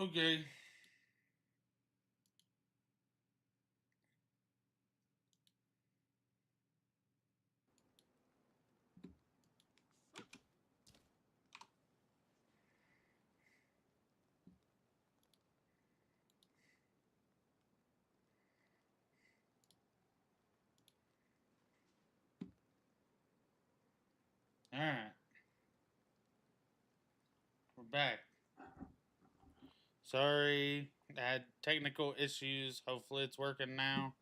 Okay. Alright. We're back. Sorry, I had technical issues. Hopefully it's working now.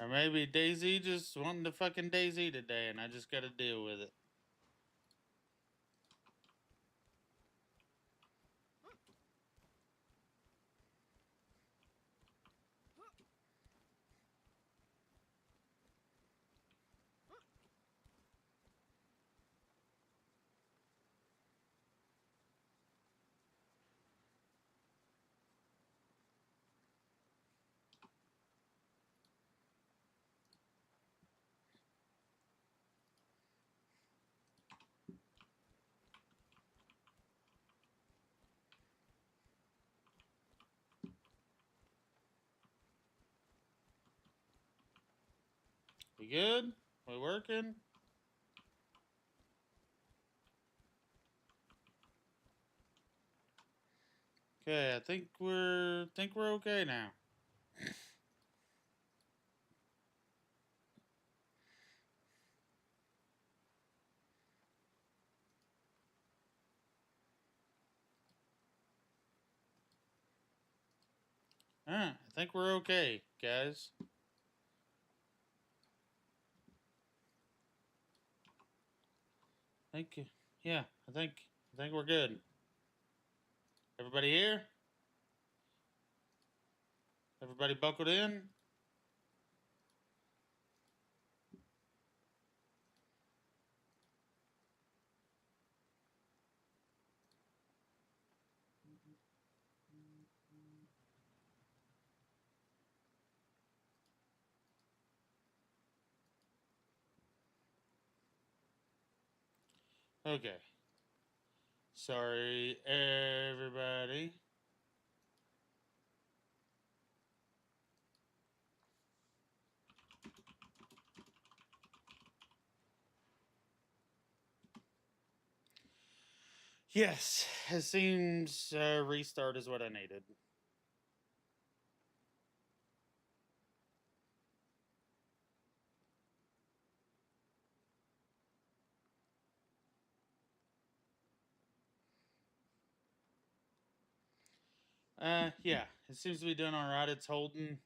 Or maybe DAYZ just wanting to fucking DAYZ today and I just gotta deal with it. We good? We working? Okay, I think we're okay now. Alright, I think we're okay, guys. Thank you. Yeah, I think we're good. Everybody here? Everybody buckled in? Okay. Sorry, everybody. Yes, it seems restart is what I needed. Yeah, it seems to be doing alright. It's holding.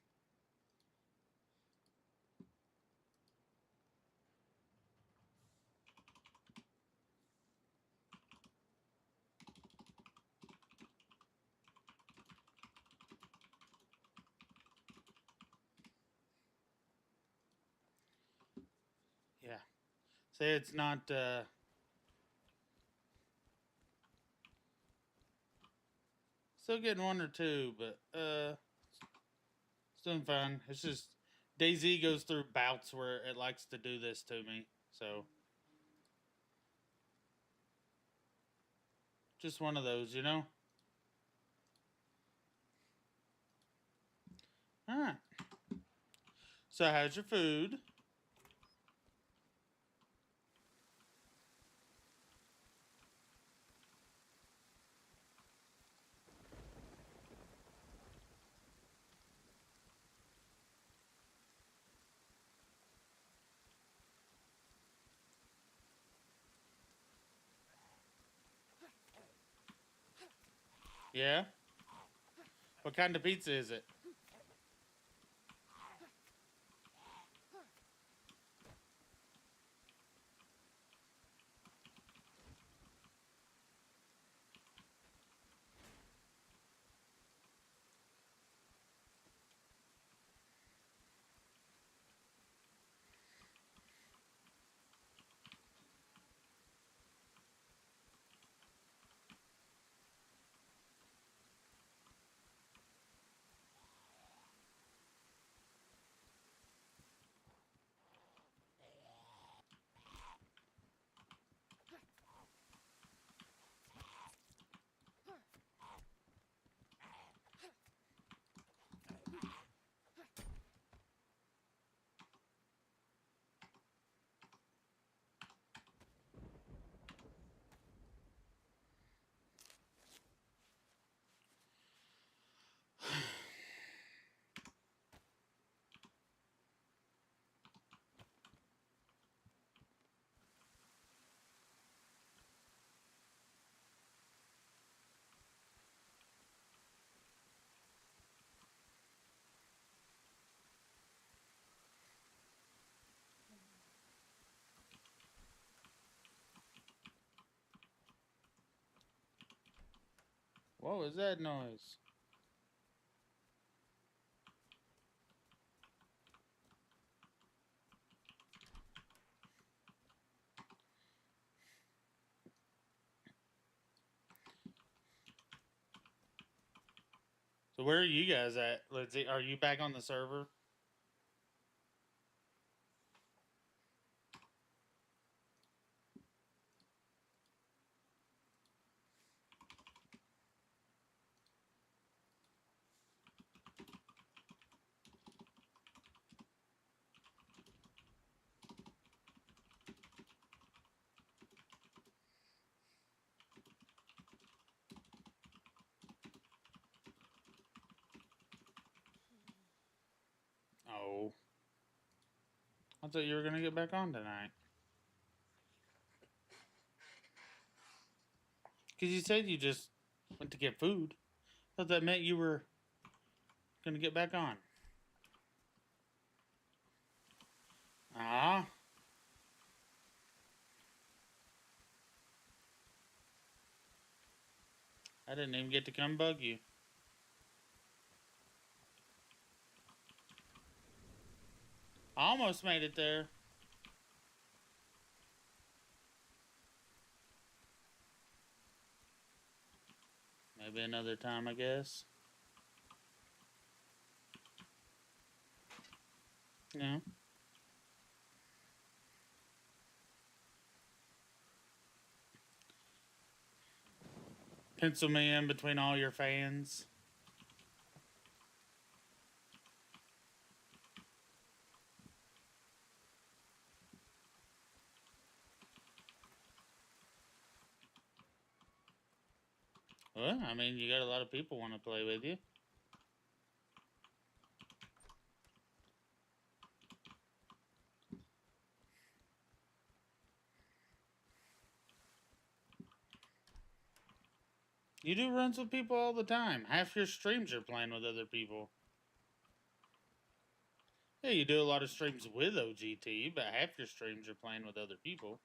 Yeah. Say it's not, still getting one or two, but, it's doing fine. It's just, DayZ goes through bouts where it likes to do this to me, so. Just one of those, you know? Alright. So, how's your food? Yeah? What kind of pizza is it? What was that noise? So where are you guys at, Lindsay? Are you back on the server? Oh. I thought you were going to get back on tonight. Because you said you just went to get food. I thought that meant you were going to get back on. Ah. I didn't even get to come bug you. I almost made it there. Maybe another time, I guess. Yeah. Pencil me in between all your fans. Well, I mean, you got a lot of people want to play with you. You do runs with people all the time. Half your streams are playing with other people. Yeah, you do a lot of streams with OGT, but half your streams are playing with other people.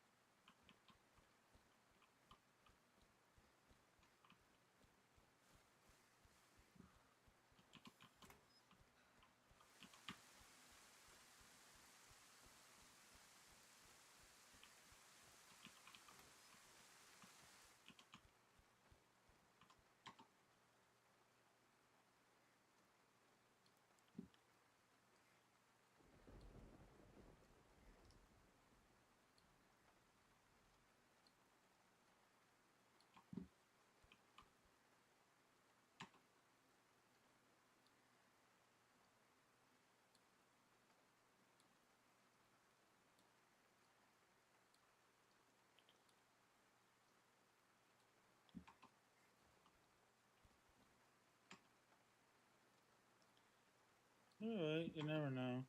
Alright, you never know.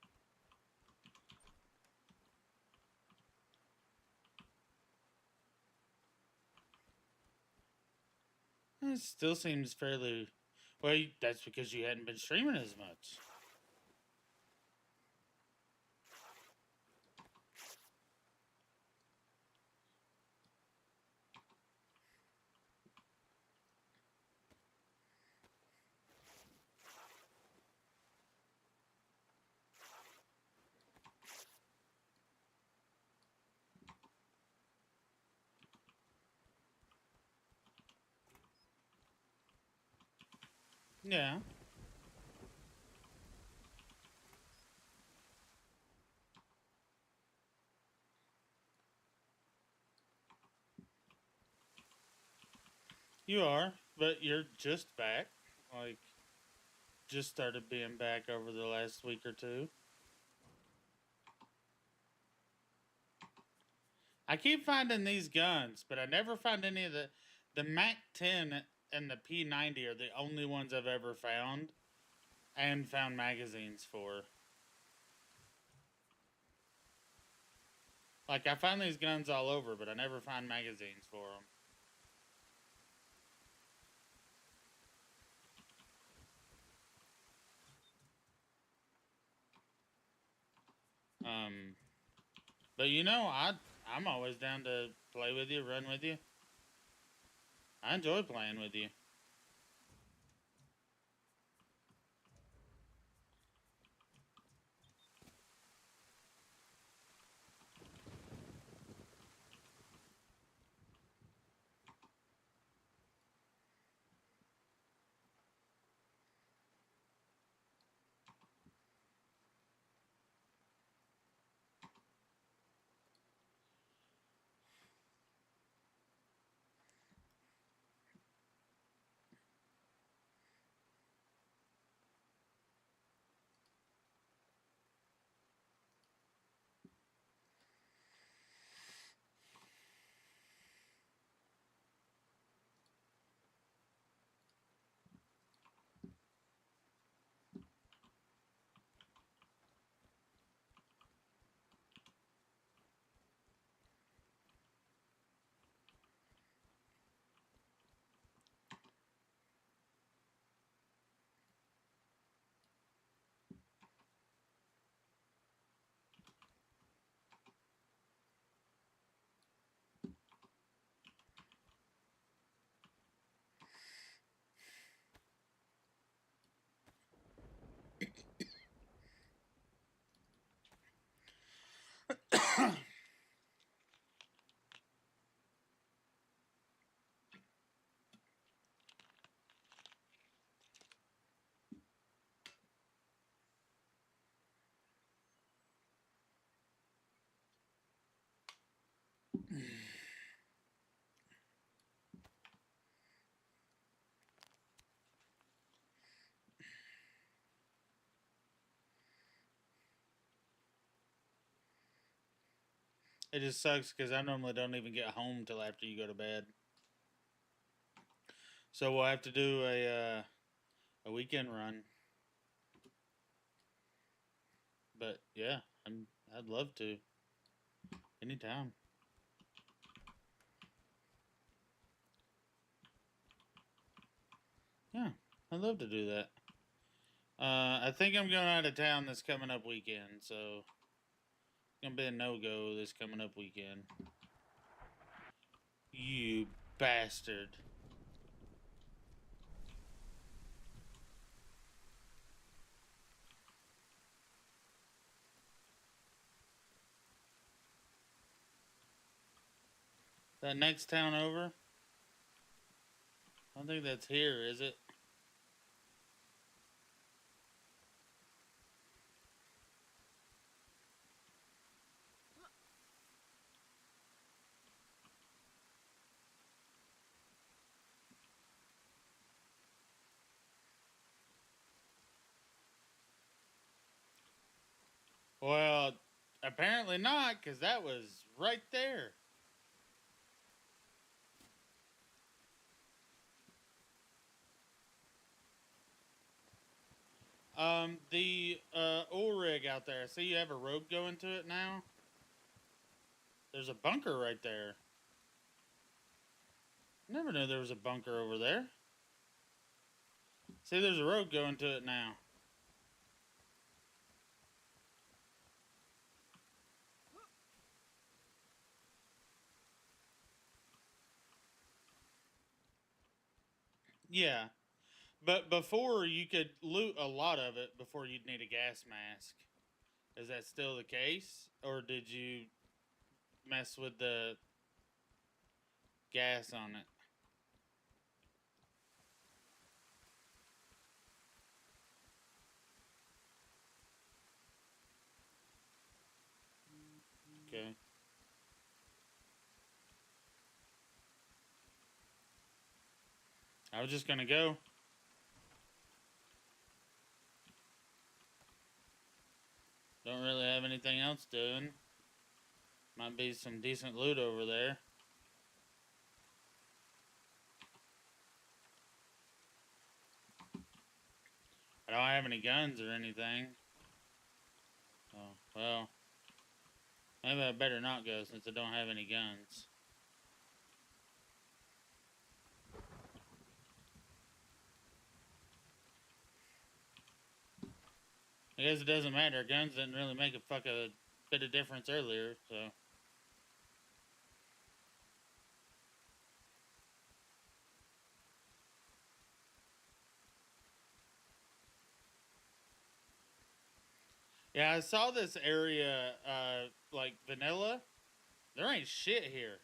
It still seems fairly... Well, that's because you hadn't been streaming as much. Yeah. You are, but you're just back. Like, just started being back over the last week or two. I keep finding these guns, but I never find any of the Mac 10 and the P90 are the only ones I've ever found and found magazines for. Like, I find these guns all over, but I never find magazines for them. But you know, I'm always down to play with you, run with you. I enjoy playing with you. It just sucks because I normally don't even get home till after you go to bed. So we'll have to do a weekend run. But yeah, I'd love to. Anytime. Yeah, I'd love to do that. I think I'm going out of town this coming up weekend, so it's gonna be a no-go this coming up weekend. You bastard. That next town over? I don't think that's here, is it? Well, apparently not, because that was right there. The oil rig out there. I see you have a rope going to it now. There's a bunker right there. Never knew there was a bunker over there. See, there's a road going to it now. Yeah. But before, you could loot a lot of it before you'd need a gas mask. Is that still the case? Or did you mess with the gas on it? Okay. I was just gonna go. Don't really have anything else doing. Might be some decent loot over there. I don't have any guns or anything. Oh, well. Maybe I better not go since I don't have any guns. I guess it doesn't matter. Guns didn't really make a bit of difference earlier, so. Yeah, I saw this area, like vanilla. There ain't shit here.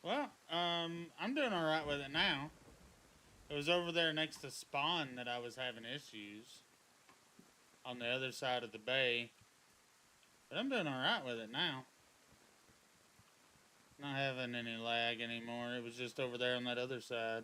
Well, I'm doing alright with it now. It was over there next to spawn that I was having issues. On the other side of the bay. But I'm doing alright with it now. Not having any lag anymore. It was just over there on that other side.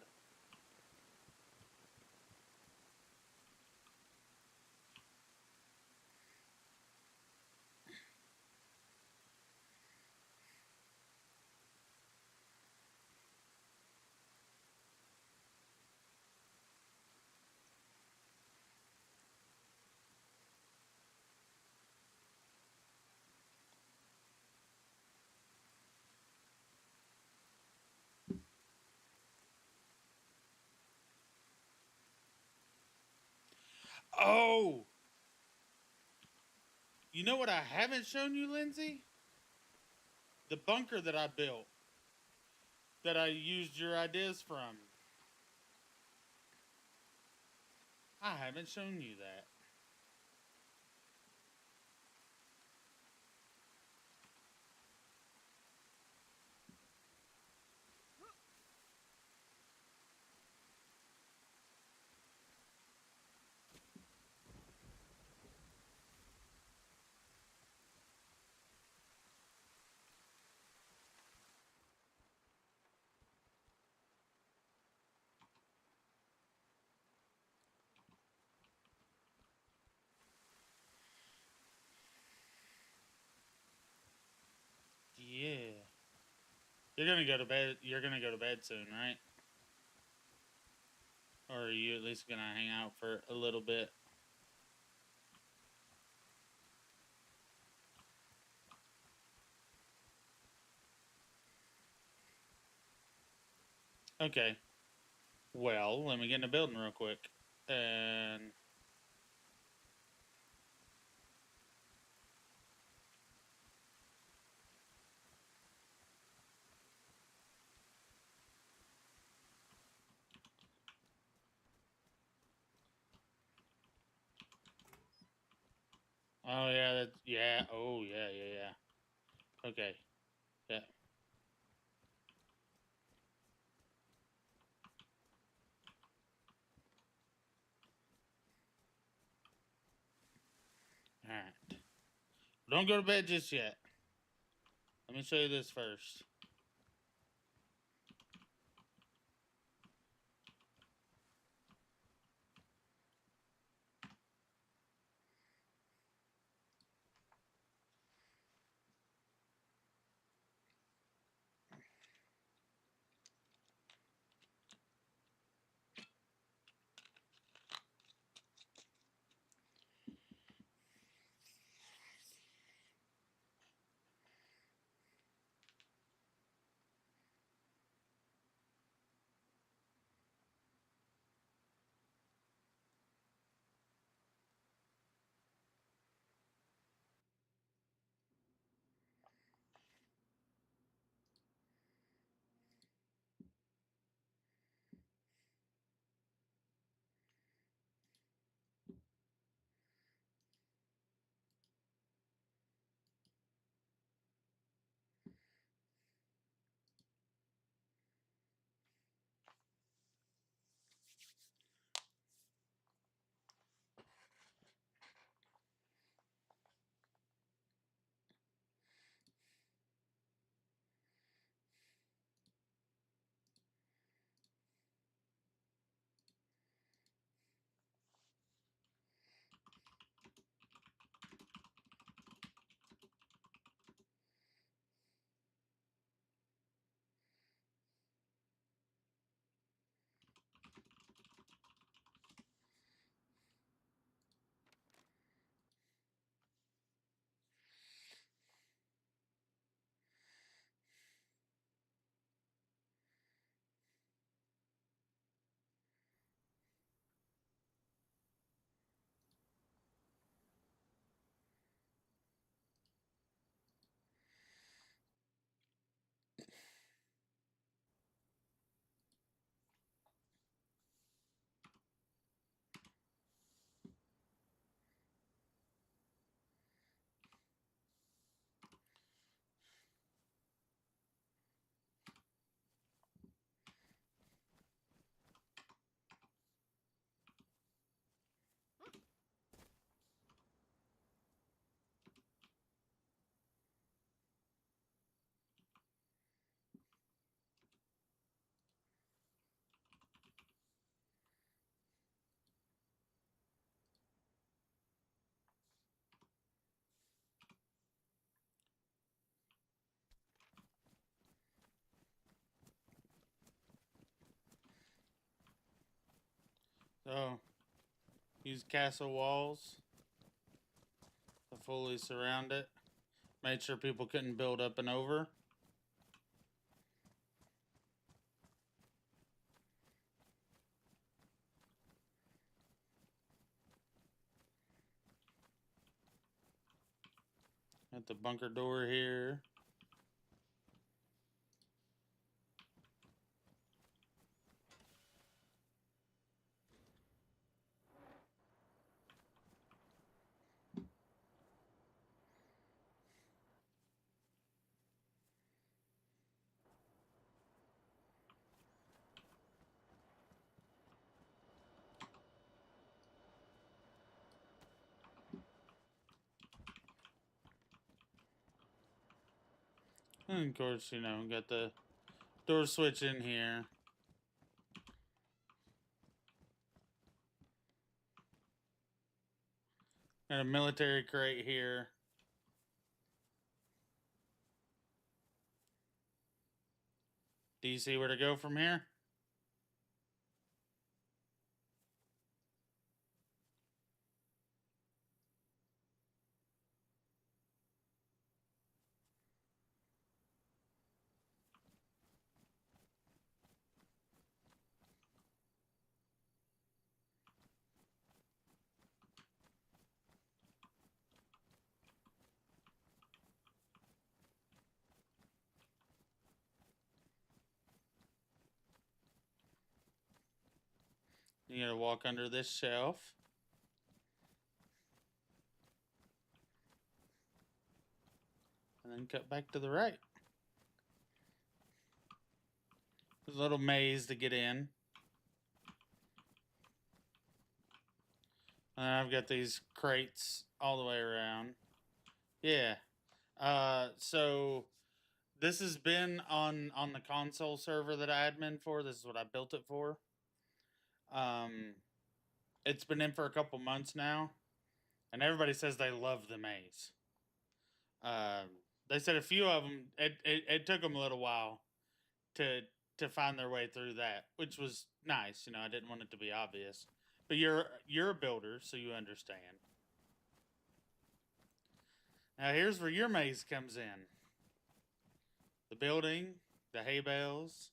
Oh! You know what I haven't shown you, Lindsay? The bunker that I built, that I used your ideas from. I haven't shown you that. Yeah. You're gonna go to bed. You're gonna go to bed soon, right? Or are you at least gonna hang out for a little bit? Okay. Well, let me get in the building real quick. And oh yeah, that's yeah. Oh yeah, yeah, yeah. Okay. Yeah. All right. Don't go to bed just yet. Let me show you this first. So use castle walls to fully surround it. Made sure people couldn't build up and over. At the bunker door here. And of course, you know, got the door switch in here. Got a military crate here. Do you see where to go from here? You gotta walk under this shelf. And then cut back to the right. There's a little maze to get in. And I've got these crates all the way around. Yeah. So this has been on the console server that I admin for. This is what I built it for. It's been in for a couple months now, and everybody says they love the maze. They said a few of them. It took them a little while to find their way through that, which was nice. You know, I didn't want it to be obvious, but you're a builder, so you understand. Now here's where your maze comes in. The building, the hay bales.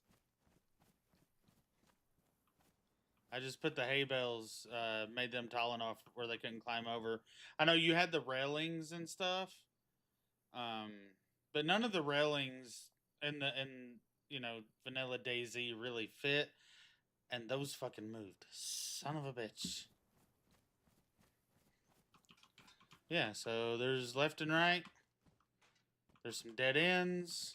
I just put the hay bales, made them tall enough where they couldn't climb over. I know you had the railings and stuff, but none of the railings in you know, vanilla DayZ really fit, and those fucking moved. Son of a bitch. Yeah, so there's left and right. There's some dead ends.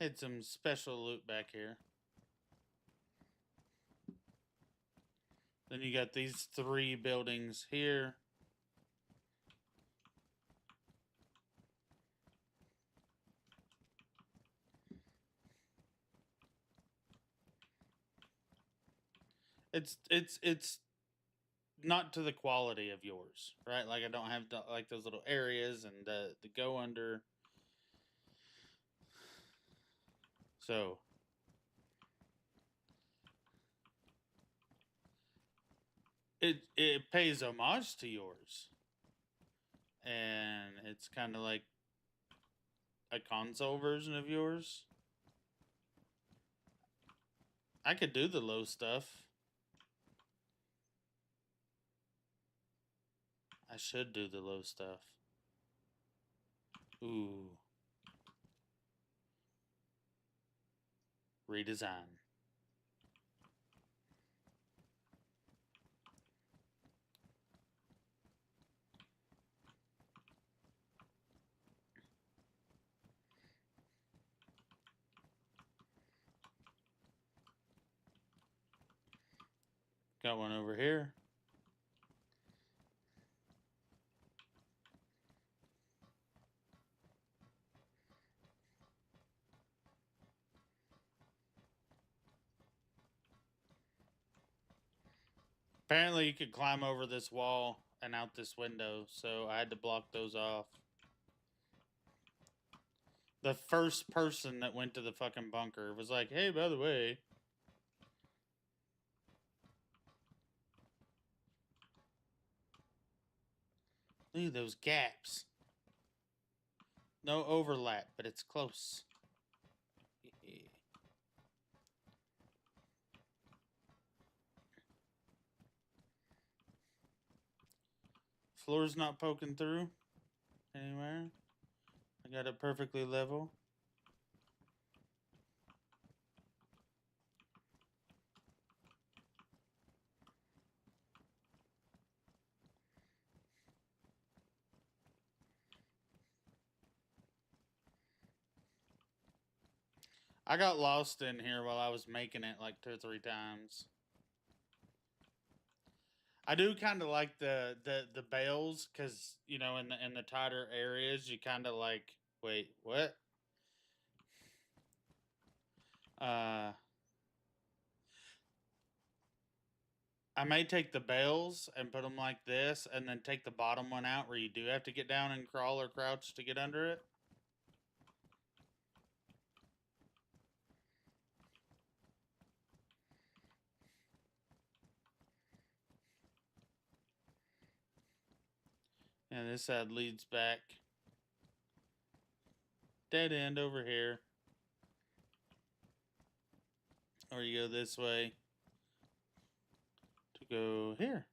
Had some special loot back here. Then you got these 3 buildings here. It's not to the quality of yours, right? Like I don't have like those little areas and the go under. So it pays homage to yours, and it's kind of like a console version of yours. I could do the low stuff. I should do the low stuff. Ooh. Redesign. Got one over here. Apparently you could climb over this wall and out this window, so I had to block those off. The first person that went to the fucking bunker was like, hey, by the way. Look at those gaps. No overlap, but it's close. Floor's not poking through anywhere. I got it perfectly level. I got lost in here while I was making it like 2 or 3 times. I do kind of like the bales because, you know, in the tighter areas, you kind of like, wait, what? I may take the bales and put them like this, and then take the bottom one out where you do have to get down and crawl or crouch to get under it. And this side leads back. Dead end over here. Or you go this way to go here.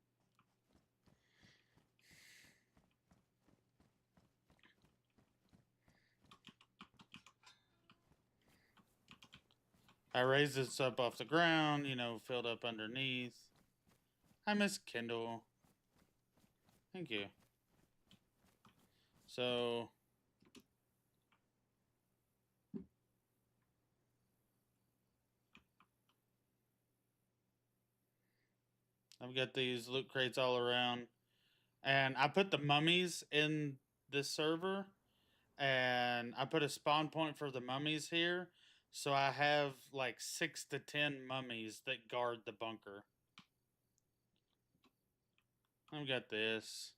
I raised this up off the ground, you know, filled up underneath. Hi, Miss Kendall. Thank you. So, I've got these loot crates all around. And I put the mummies in this server. And I put a spawn point for the mummies here. So I have like 6 to 10 mummies that guard the bunker. I've got this.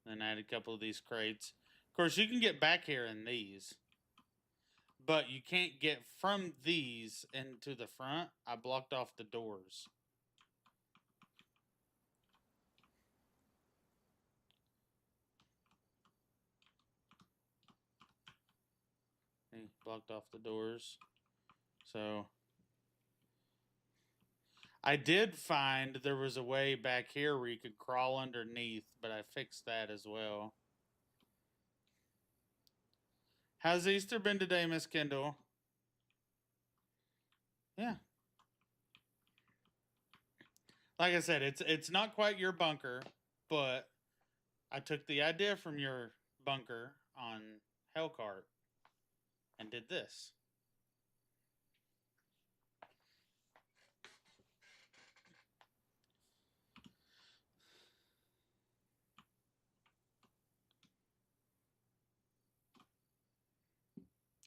Then I had a couple of these crates. Of course, you can get back here in these. But you can't get from these into the front. I blocked off the doors. Blocked off the doors. So I did find there was a way back here where you could crawl underneath, but I fixed that as well. How's Easter been today, Miss Kendall? Yeah. Like I said, it's not quite your bunker, but I took the idea from your bunker on Eggkart and did this.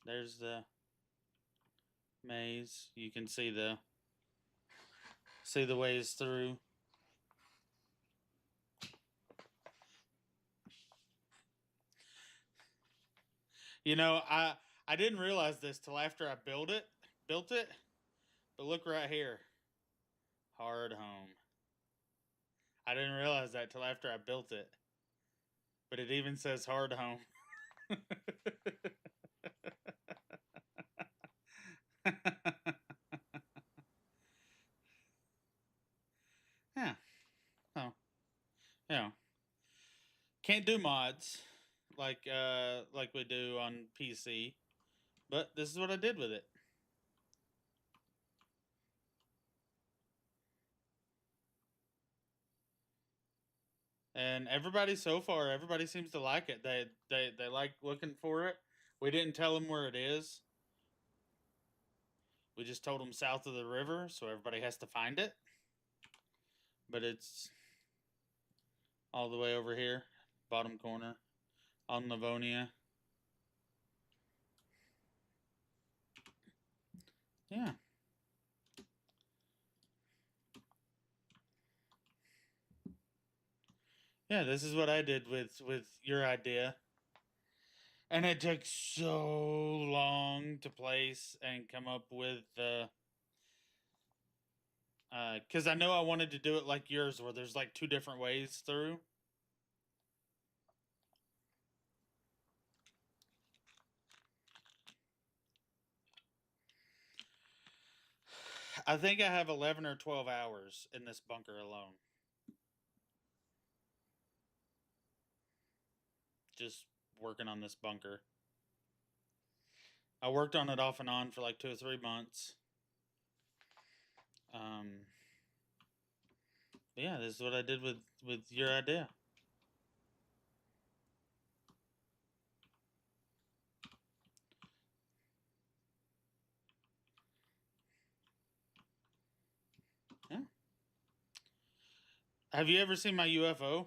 There's the maze. You can see the ways through. You know, I didn't realize this till after I built it. But look right here. Hard home. I didn't realize that till after I built it. But it even says hard home. Yeah. Oh. Yeah. Can't do mods like we do on PC. But this is what I did with it. And everybody so far, everybody seems to like it. They like looking for it. We didn't tell them where it is. We just told them south of the river, so everybody has to find it. But it's all the way over here, bottom corner, on Livonia. Yeah. Yeah, this is what I did with your idea. And it took so long to place and come up with the... because I know I wanted to do it like yours, where there's like 2 different ways through. I think I have 11 or 12 hours in this bunker alone. Just working on this bunker. I worked on it off and on for like 2 or 3 months. Yeah, this is what I did with your idea. Have you ever seen my UFO?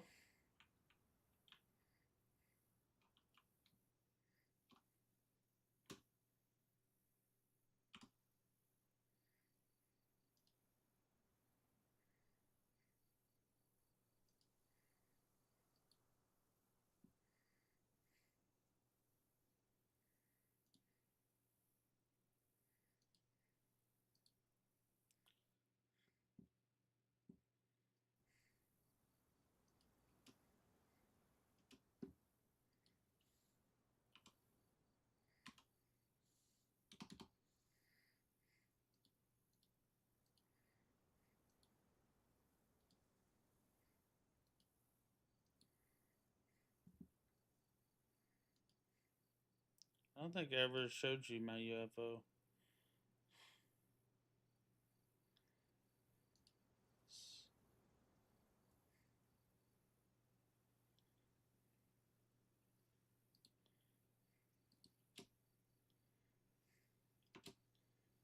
I don't think I ever showed you my UFO.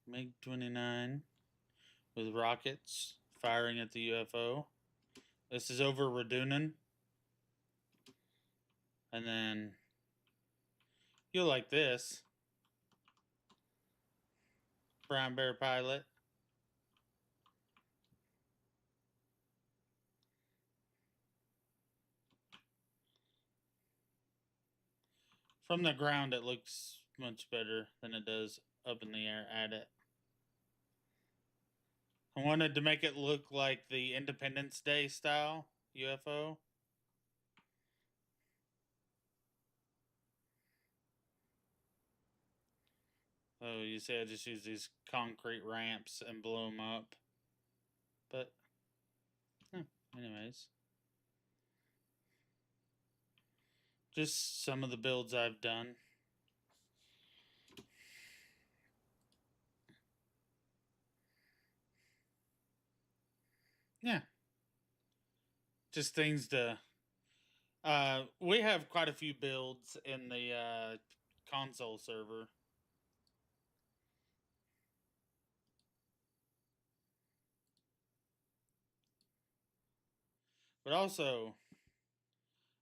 MiG-29 with rockets firing at the UFO. This is over Radunan. And then you'll like this. Brown Bear Pilot. From the ground, it looks much better than it does up in the air at it. I wanted to make it look like the Independence Day style UFO. Oh, you see, I just use these concrete ramps and blow them up. But, anyways. Just some of the builds I've done. Yeah. Just things to... we have quite a few builds in the console server. But also,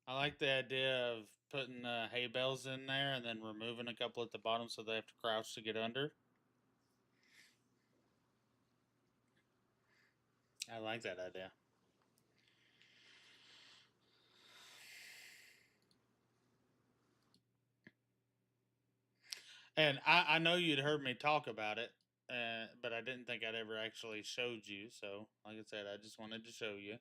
I like the idea of putting hay bales in there and then removing a couple at the bottom so they have to crouch to get under. I like that idea. And I know you'd heard me talk about it, but I didn't think I'd ever actually showed you. So, like I said, I just wanted to show you.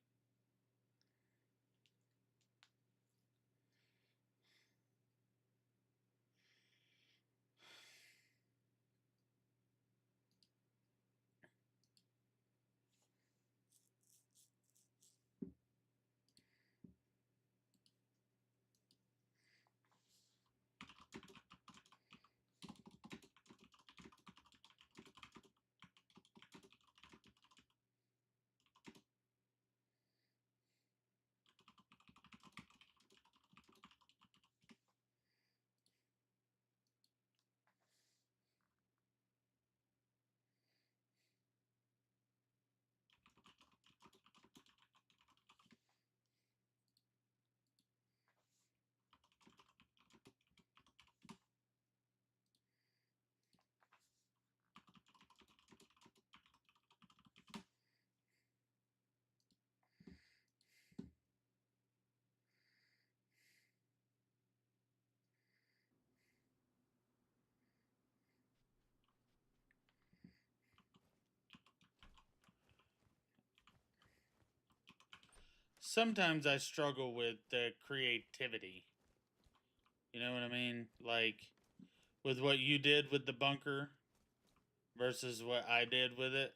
Sometimes I struggle with the creativity. You know what I mean? Like with what you did with the bunker versus what I did with it.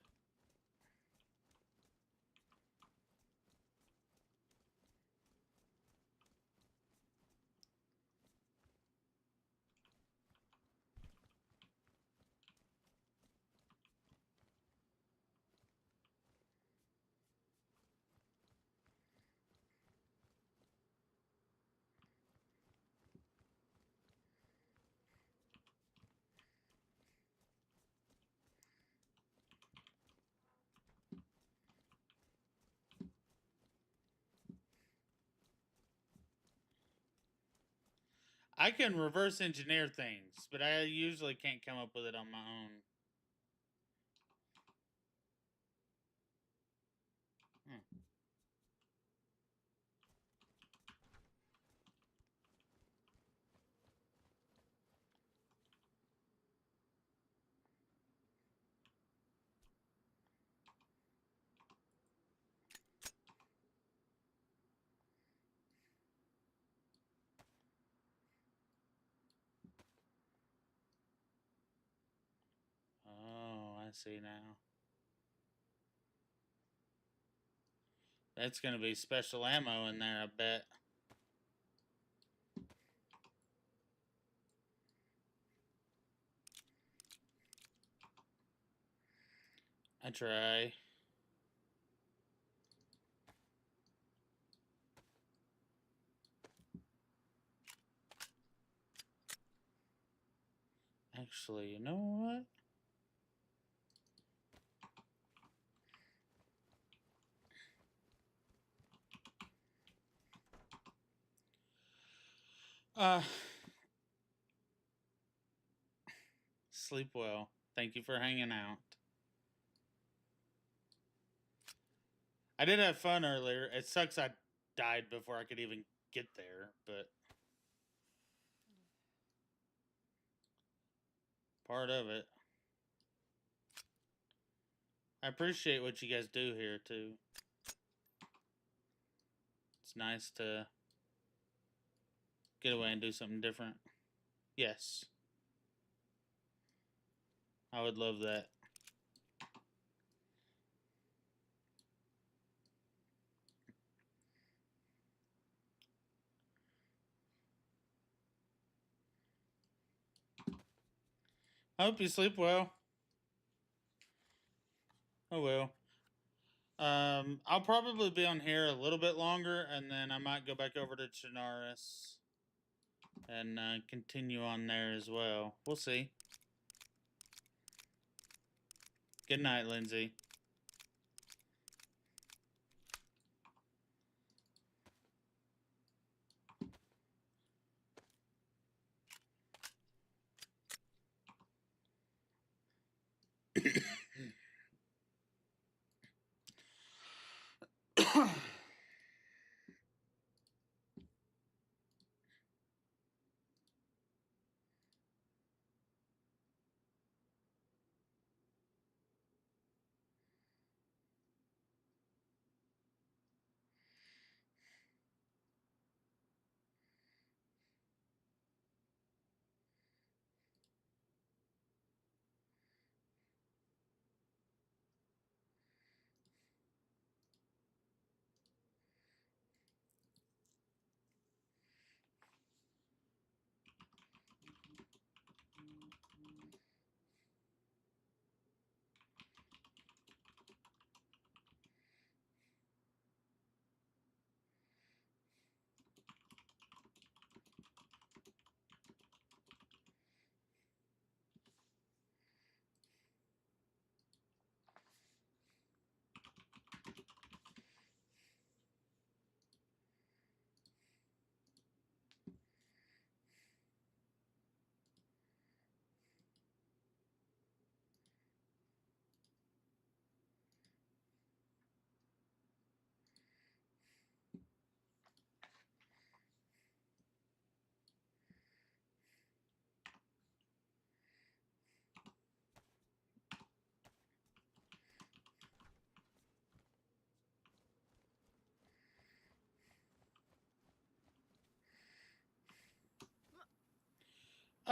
I can reverse engineer things, but I usually can't come up with it on my own. Oh, I see now. That's going to be special ammo in there, I bet. I try. Actually, you know what? Sleep well. Thank you for hanging out. I did have fun earlier. It sucks I died before I could even get there, but part of it. I appreciate what you guys do here, too. It's nice to get away and do something different. Yes. I would love that. I hope you sleep well. Oh well. I'll probably be on here a little bit longer, and then I might go back over to Chinaris and continue on there as well. We'll see. Good night, Lindsay.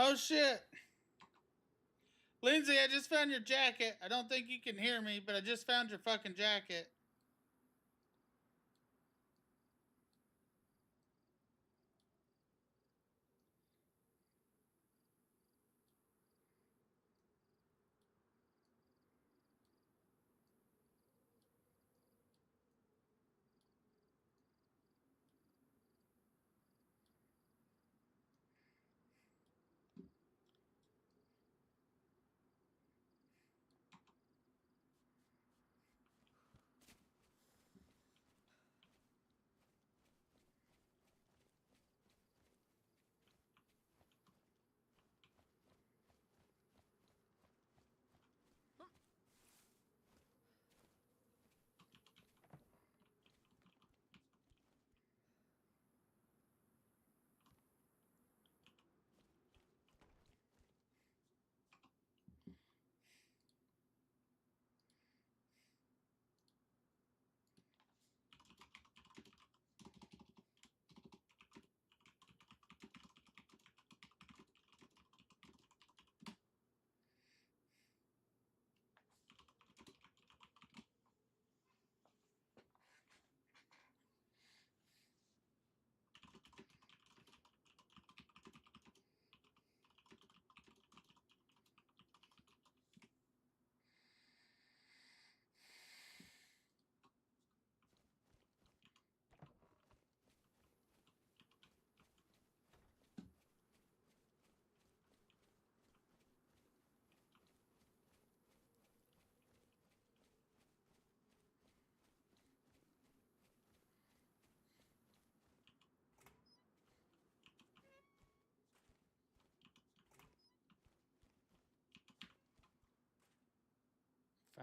Oh shit! Lindsay, I just found your jacket. I don't think you can hear me, but I just found your fucking jacket.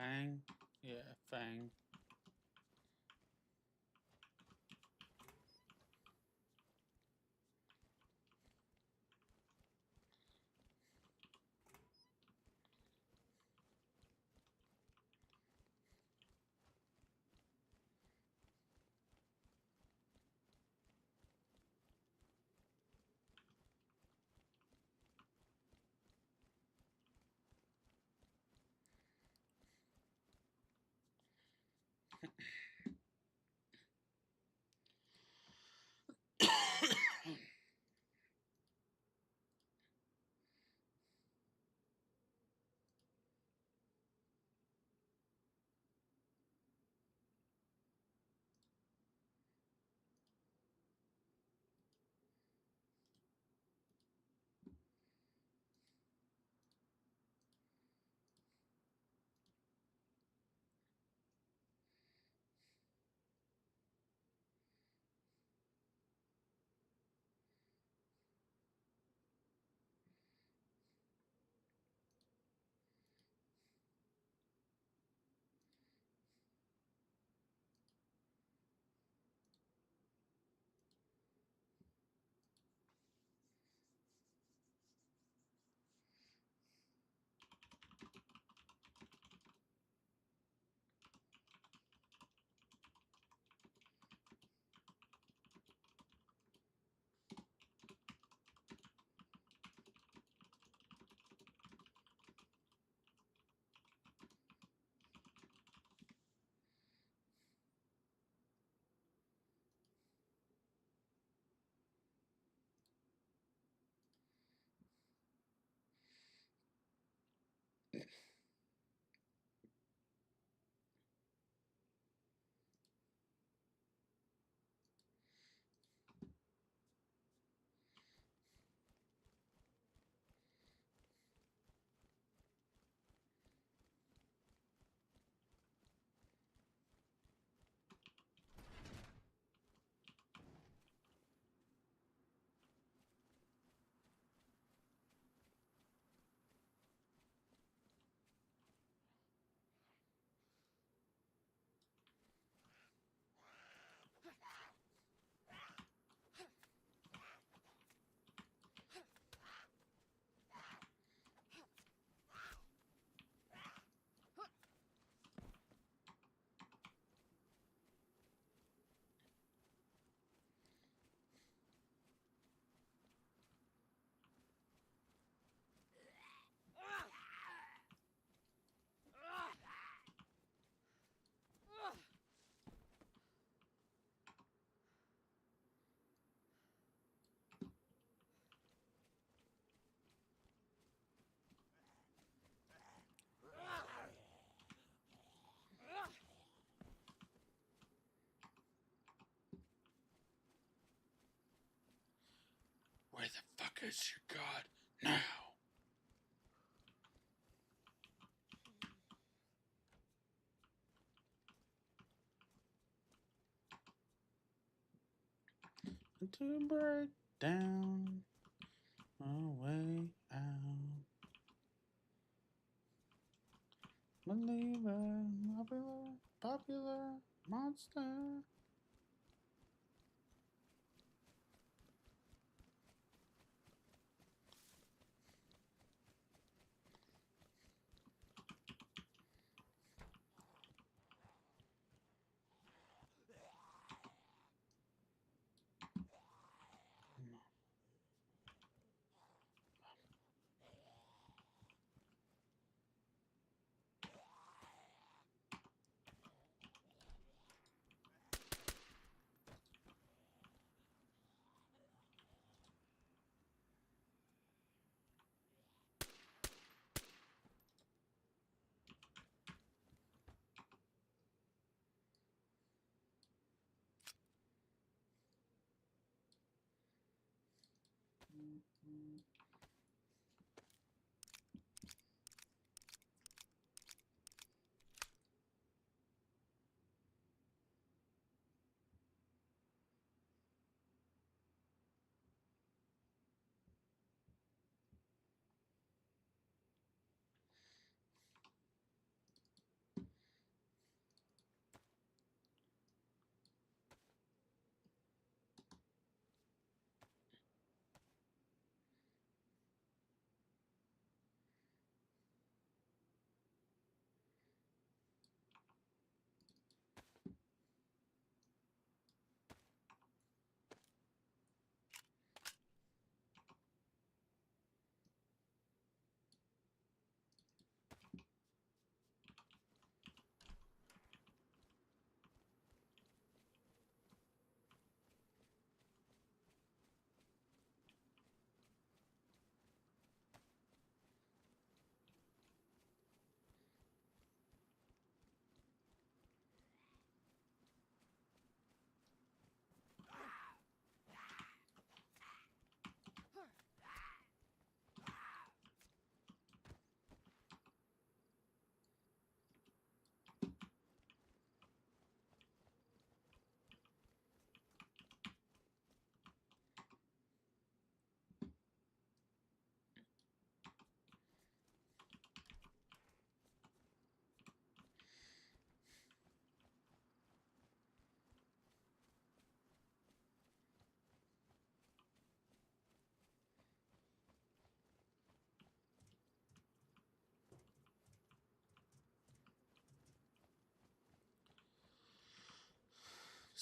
Fang? Yeah, Fang. Where the fuck is your god now? To break down my way out. Believer, popular monster.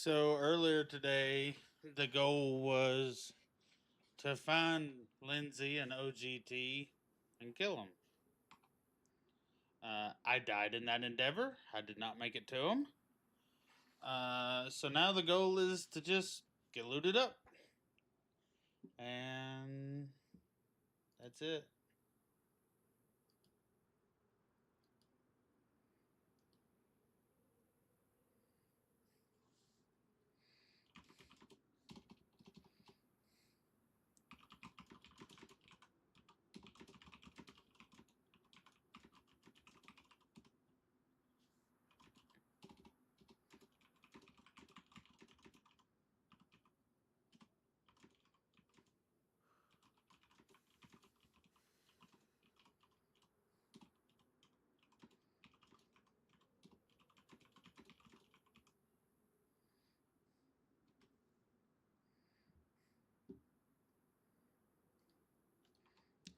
So earlier today, the goal was to find Lindsay and OGT and kill him. I died in that endeavor. I did not make it to him. So now the goal is to just get looted up. And that's it.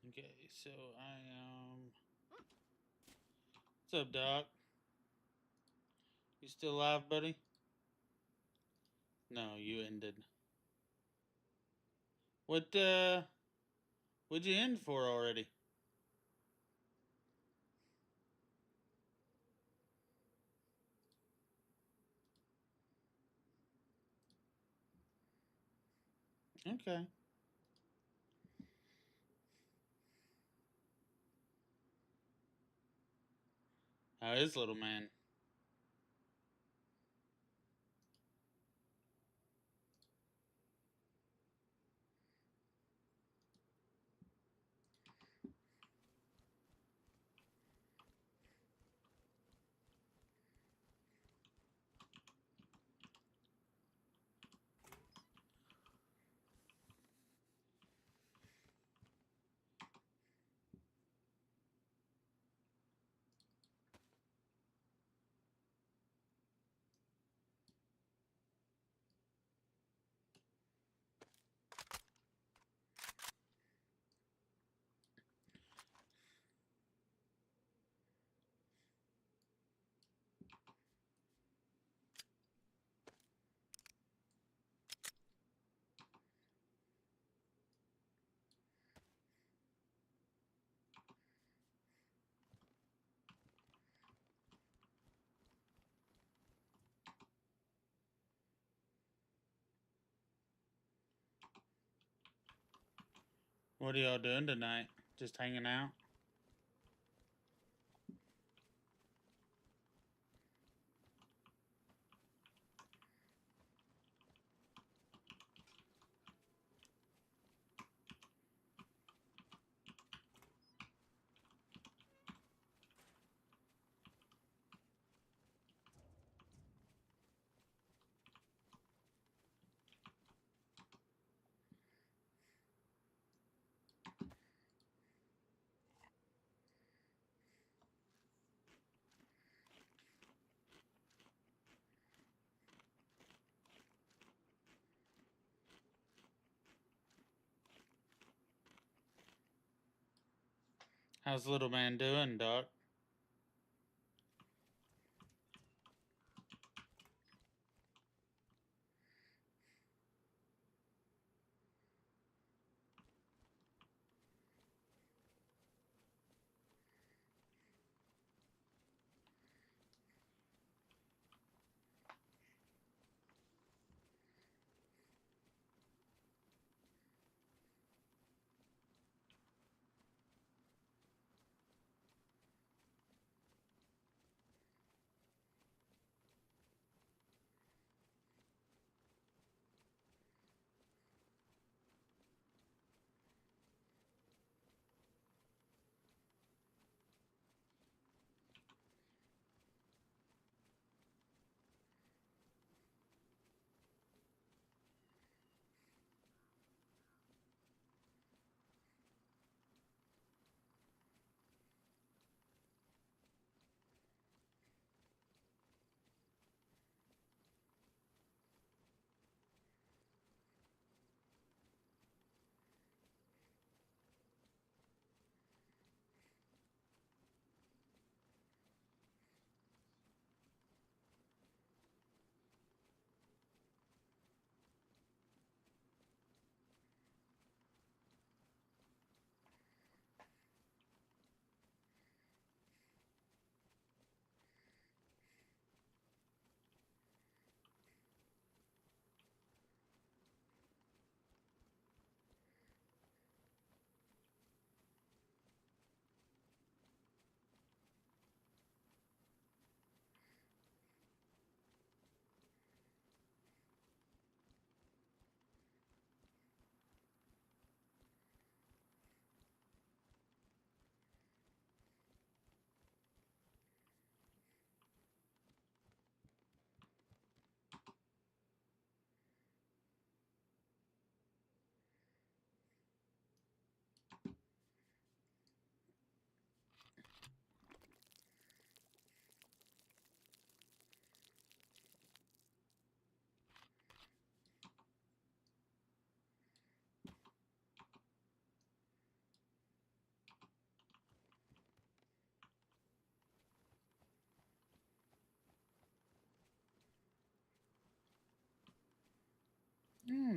Okay, so what's up, Doc? You still alive, buddy? No, you ended. What'd you end for already? Okay. How is little man? What are y'all doing tonight? Just hanging out? How's little man doing, Doc?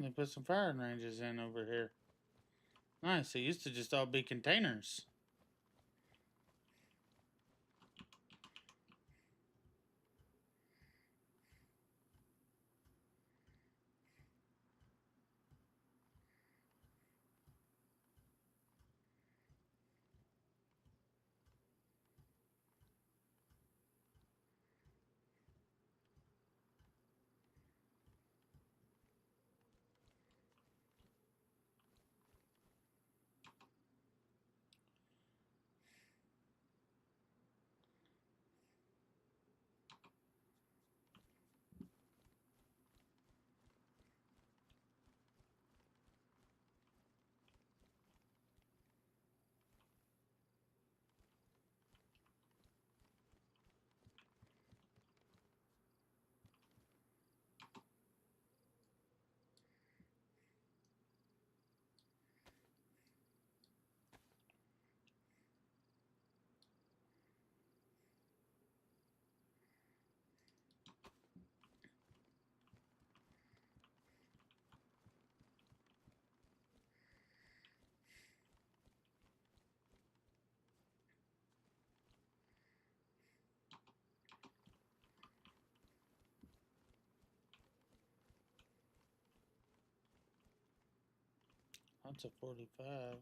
They put some firing ranges in over here. Nice. It used to just all be containers. That's a 45.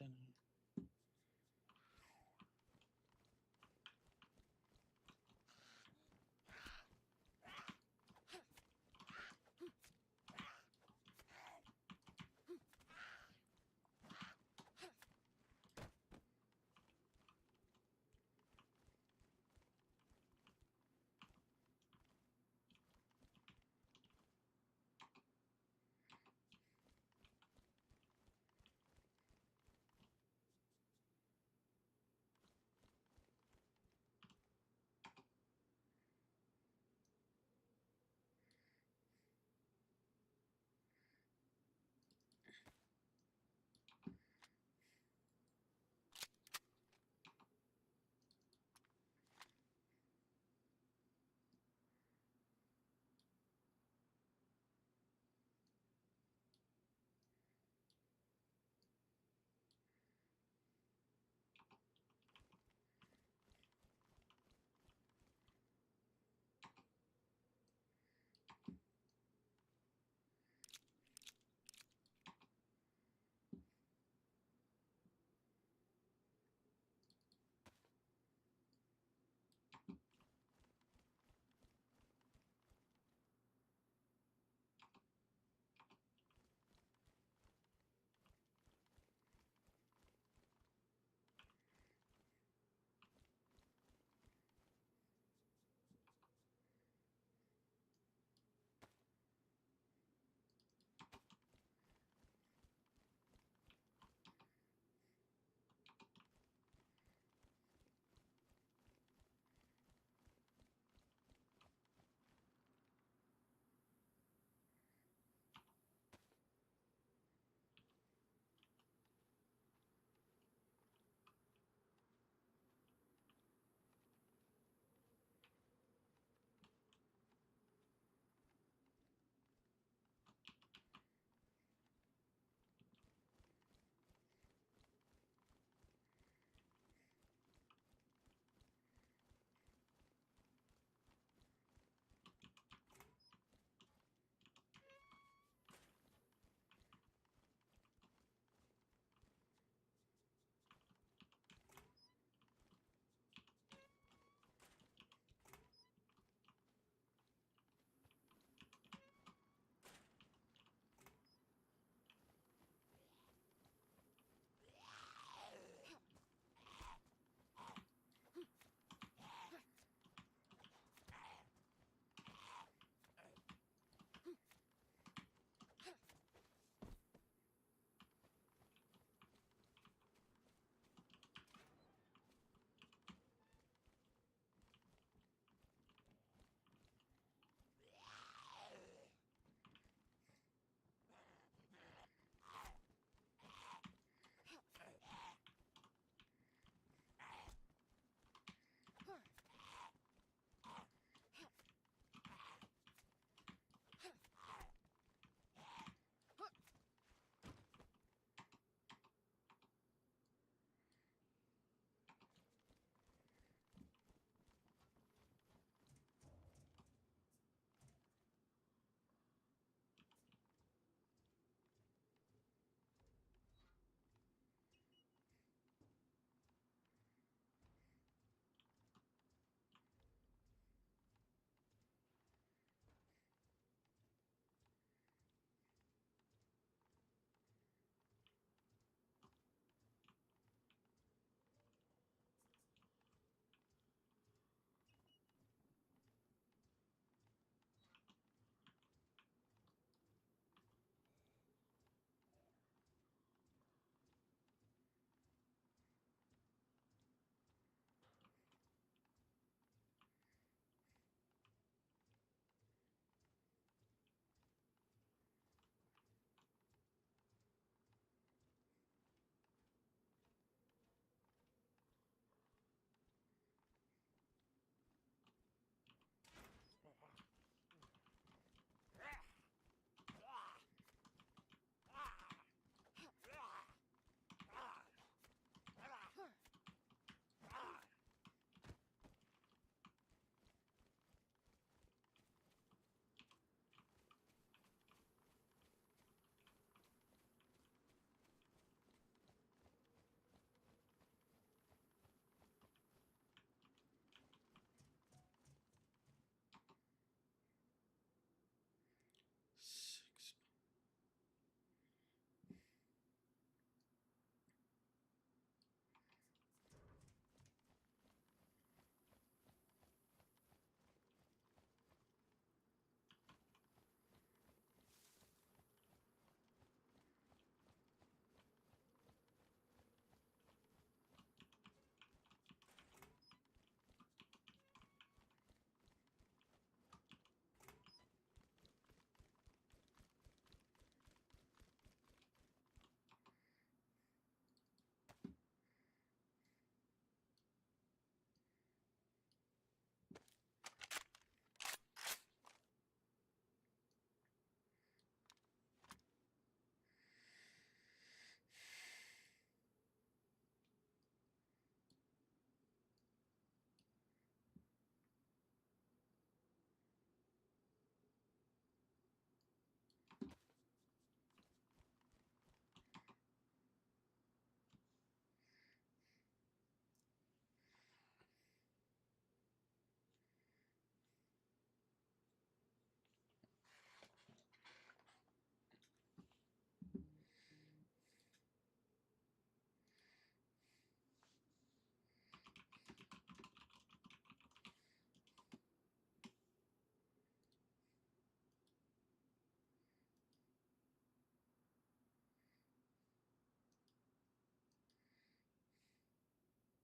Painting.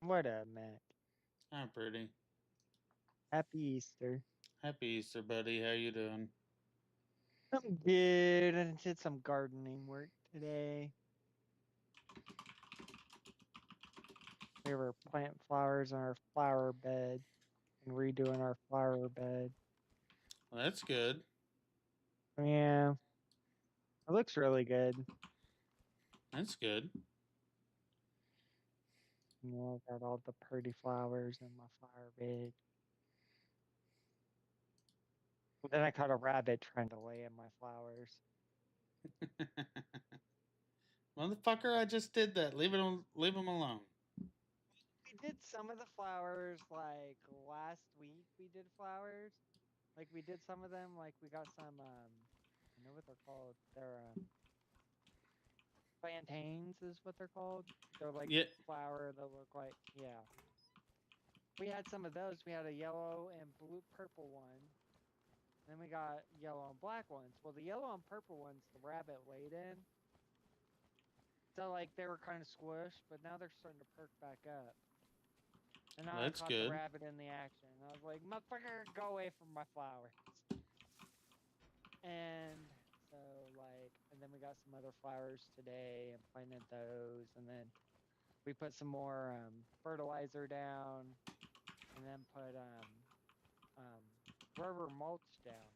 What up, Mac? Hi, pretty. Happy Easter. Happy Easter, buddy. How you doing? I'm good. I did some gardening work today. We were planting flowers in our flower bed and redoing our flower bed. Well, that's good. Yeah, it looks really good. That's good. You know, I got all the pretty flowers in my flower bed. Then I caught a rabbit trying to lay in my flowers. Motherfucker, I just did that. Leave him alone. We did some of the flowers like last week. We did flowers. Like we did some of them. Like we got some. I know what they're called. They're plantains is what they're called. They're like Yeah. flower that look like, yeah. We had some of those. We had a yellow and blue purple one. Then we got yellow and black ones. Well, the yellow and purple ones the rabbit laid in. So like they were kind of squished, but now they're starting to perk back up. And now I That's caught the good. rabbit in the action. I was like, motherfucker, go away from my flowers. And so like, and then we got some other flowers today and planted those, and then we put some more fertilizer down, and then put um, rubber mulch down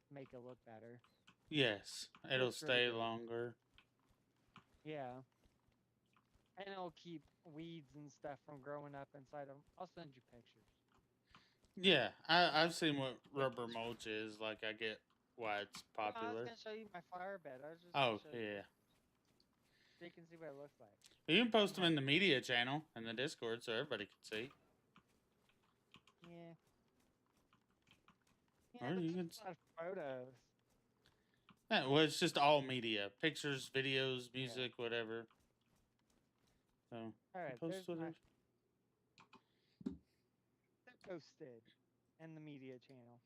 to make it look better. Yes, It it'll looks really stay good. longer. Yeah, and it'll keep weeds and stuff from growing up inside them. I'll send you pictures. Yeah, I've seen what rubber mulch is. Like, I get why it's No, I was popular. gonna show you my flower bed. I was just gonna Oh, show you yeah. so you can see what it looks like. You can post them Yeah, in the media channel and the Discord so everybody can see. yeah, yeah. Or But you there's can. a lot of photos. Yeah, well, it's just all media: pictures, videos, Yeah. music, whatever. So All you right. post There's my. whatever. They're posted, and the media channel.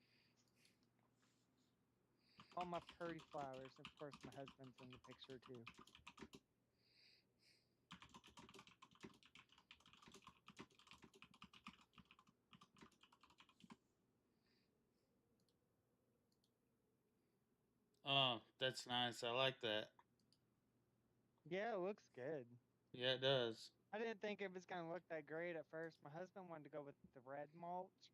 All my pretty flowers. Of course, my husband's in the picture too. Oh, that's nice. I like that. Yeah, it looks good. Yeah, it does. I didn't think it was gonna look that great at first. My husband wanted to go with the red mulch,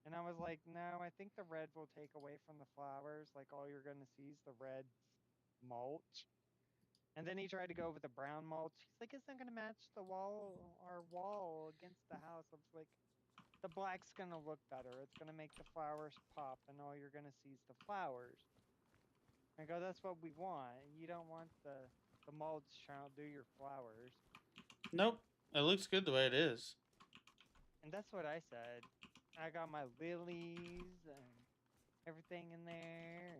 and I was like, no, I think the red will take away from the flowers. Like all you're gonna see is the red mulch. And then he tried to go with the brown mulch. He's like, it's not gonna match the wall, our wall against the house. I was like, the black's gonna look better. It's gonna make the flowers pop, and all you're gonna see is the flowers. I go, that's what we want. You don't want the mulch trying to do your flowers. Nope. It looks good the way it is. And that's what I said. I got my lilies and everything in there.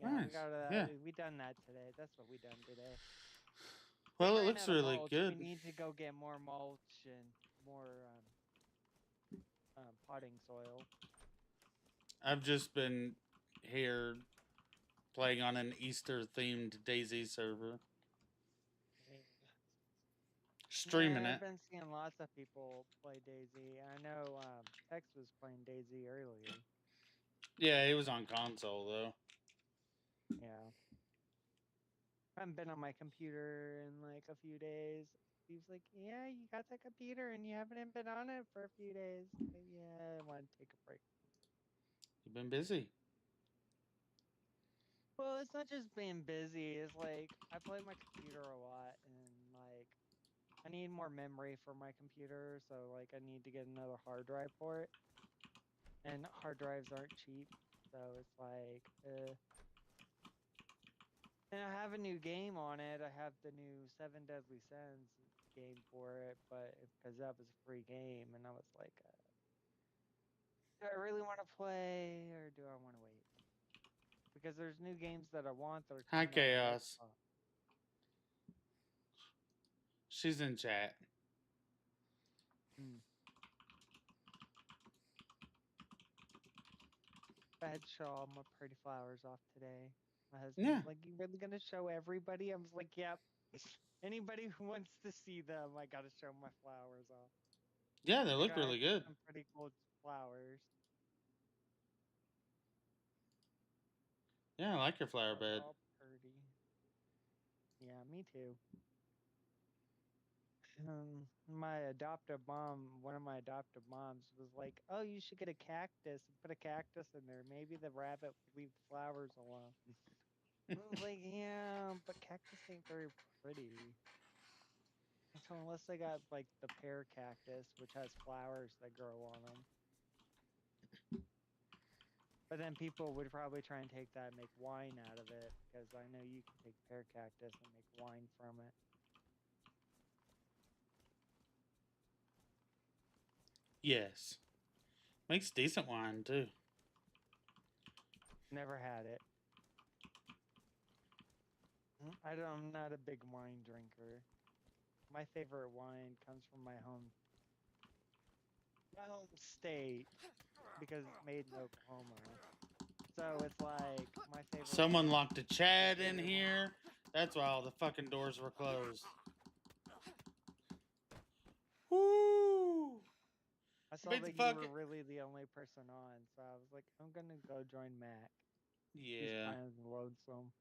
And yeah, we Nice. got Yeah. we done that today. That's what we done today. We Well, it ran looks out of really mulch. We good. need to go get more mulch and more potting soil. I've just been here playing on an Easter themed DayZ server, streaming Yeah, I've it. been seeing lots of people play DayZ. I know Tex was playing DayZ earlier. Yeah, he was on console though. Yeah. I haven't been on my computer in like a few days. He was like, yeah, you got that computer and you haven't been on it for a few days. Like, yeah, I want to take a break. You've been busy. Well, it's not just being busy. It's like I play my computer a lot and like I need more memory for my computer. So like I need to get another hard drive for it. And hard drives aren't cheap. So it's like, and I have a new game on it. I have the new Seven Deadly Sins game for it, but because that was a free game, and I was like, do I really want to play or do I want to wait? Because there's new games that I want that are Hi, coming out on Chaos. Xbox. She's in chat. Hmm. I had to show all my pretty flowers off today. My husband Yeah. was like, "You really gonna show everybody?" I was like, "Yep." Anybody who wants to see them, I gotta show my flowers off. Yeah, they I look got really good. some pretty cool flowers. Yeah, I like your flower They're bed. all pretty. Yeah, me too. My adoptive mom, one of my adoptive moms, was like, "Oh, you should get a cactus and put a cactus in there. Maybe the rabbit will leave the flowers alone." I was like, "Yeah, but cactus ain't very pretty. So unless they got like the pear cactus, which has flowers that grow on them." But then people would probably try and take that and make wine out of it because I know you can take pear cactus and make wine from it. Yes. Makes decent wine, too. Never had it. I'm not a big wine drinker. My favorite wine comes from my home state because it's made in Oklahoma. So it's like my favorite Someone wine locked a Chad in really won't. here. That's why all the fucking doors were closed. Woo! I I saw beat the that you were fucking... really the only person on, so I was like, I'm gonna go join Mac. He's Yeah. kind of lonesome.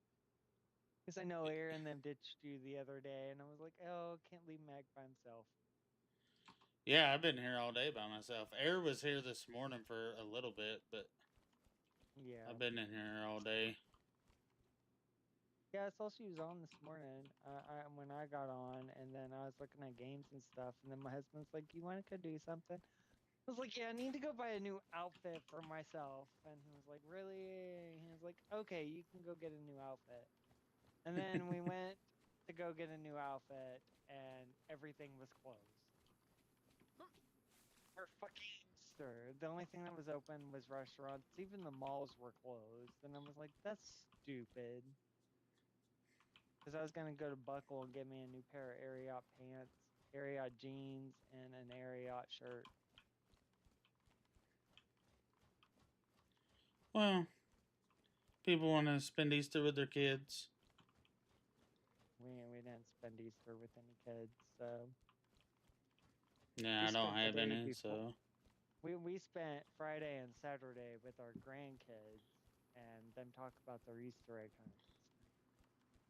Because I know Aaron them ditched you the other day, and I was like, oh, can't leave Mac by himself. Yeah, I've been here all day by myself. Air was here this morning for a little bit, but Yeah. I've been in here all day. Yeah, I saw she was on this morning when I got on, and then I was looking at games and stuff, and then my husband's like, "You want to go do something?" I was like, "Yeah, I need to go buy a new outfit for myself." And he was like, "Really?" He was like, "Okay, you can go get a new outfit." And then we went to go get a new outfit, and everything was closed. For fucking Easter, the only thing that was open was restaurants. Even the malls were closed, and I was like, "That's stupid." Because I was gonna go to Buckle and get me a new pair of Ariat pants, Ariat jeans, and an Ariat shirt. Well, people want to spend Easter with their kids. We didn't spend Easter with any kids, so Yeah, we I don't spent the have day any, before. so... We spent Friday and Saturday with our grandkids and them talk about their Easter egg hunts.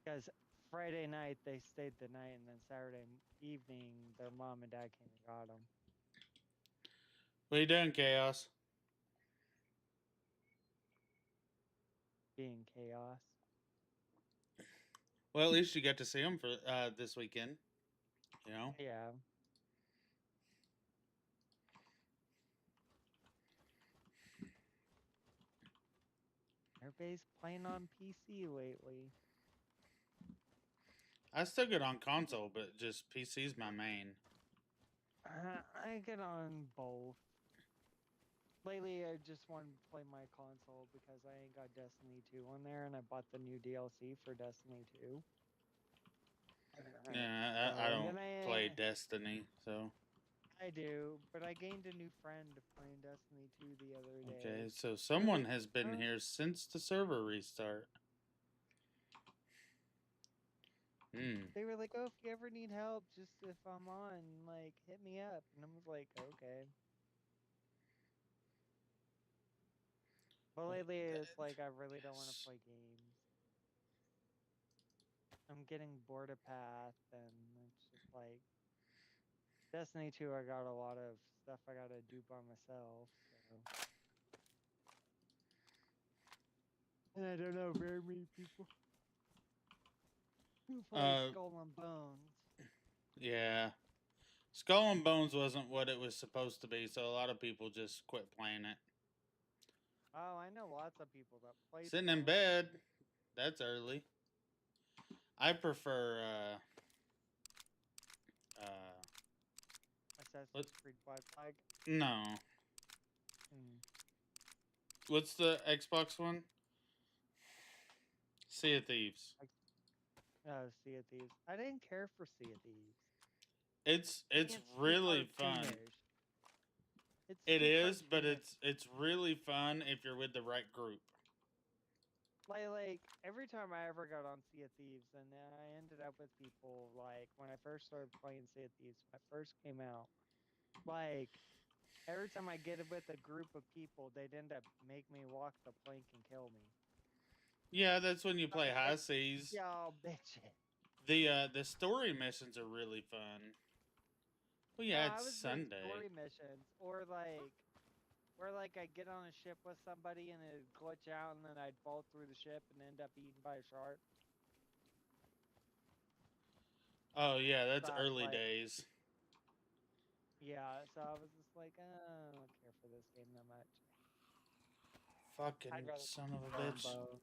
Because Friday night they stayed the night, and then Saturday evening their mom and dad came and got them. What are you doing, Chaos? Being chaos. Well, at least you got to see them for this weekend. You know? Yeah. Everybody's playing on PC lately. I still get on console, but just PC's my main. I get on both. Lately, I just want to play my console because I ain't got Destiny 2 on there, and I bought the new DLC for Destiny 2. Yeah, So, I and don't then play Destiny, so... I do, but I gained a new friend playing Destiny 2 the other Okay, day. so They're someone like, has been oh, here since the server restart. Hmm. they were like, oh, if you ever need help, just if I'm on, like, hit me up. And I was like, okay. But lately, it's like I really don't want to play games. I'm getting bored of Path, and it's just like Destiny 2. I got a lot of stuff I gotta do by myself, so. And I don't know very many people who play Skull and Bones. Yeah. Skull and Bones wasn't what it was supposed to be, so a lot of people just quit playing it. Oh, I know lots of people that play Sitting Skull in and Bones. bed, that's early. I prefer, what? Assassin's Creed Black Flag. No. Mm. What's the Xbox one? Sea of Thieves. Oh, Sea of Thieves. I didn't care for Sea of Thieves. It's It's too really fun. cartoonish. It's It too is, but cartoonish. it's really fun if you're with the right group. like every time I ever got on Sea of Thieves, and I ended up with people like when I first started playing Sea of Thieves, when I first came out, like every time I get with a group of people, they'd end up make me walk the plank and kill me. Yeah, that's when you I play was high like, seas. y'all bitches. The story missions are really fun. Well, No, yeah, I it's was doing Sunday. story missions, or like where like I'd get on a ship with somebody and it'd glitch out, and then I'd fall through the ship and end up eaten by a shark. Oh yeah, So that's I was early like, days. yeah. So I was just like, I don't care for this game that much. I'd Fucking rather son of a play bitch. longbow.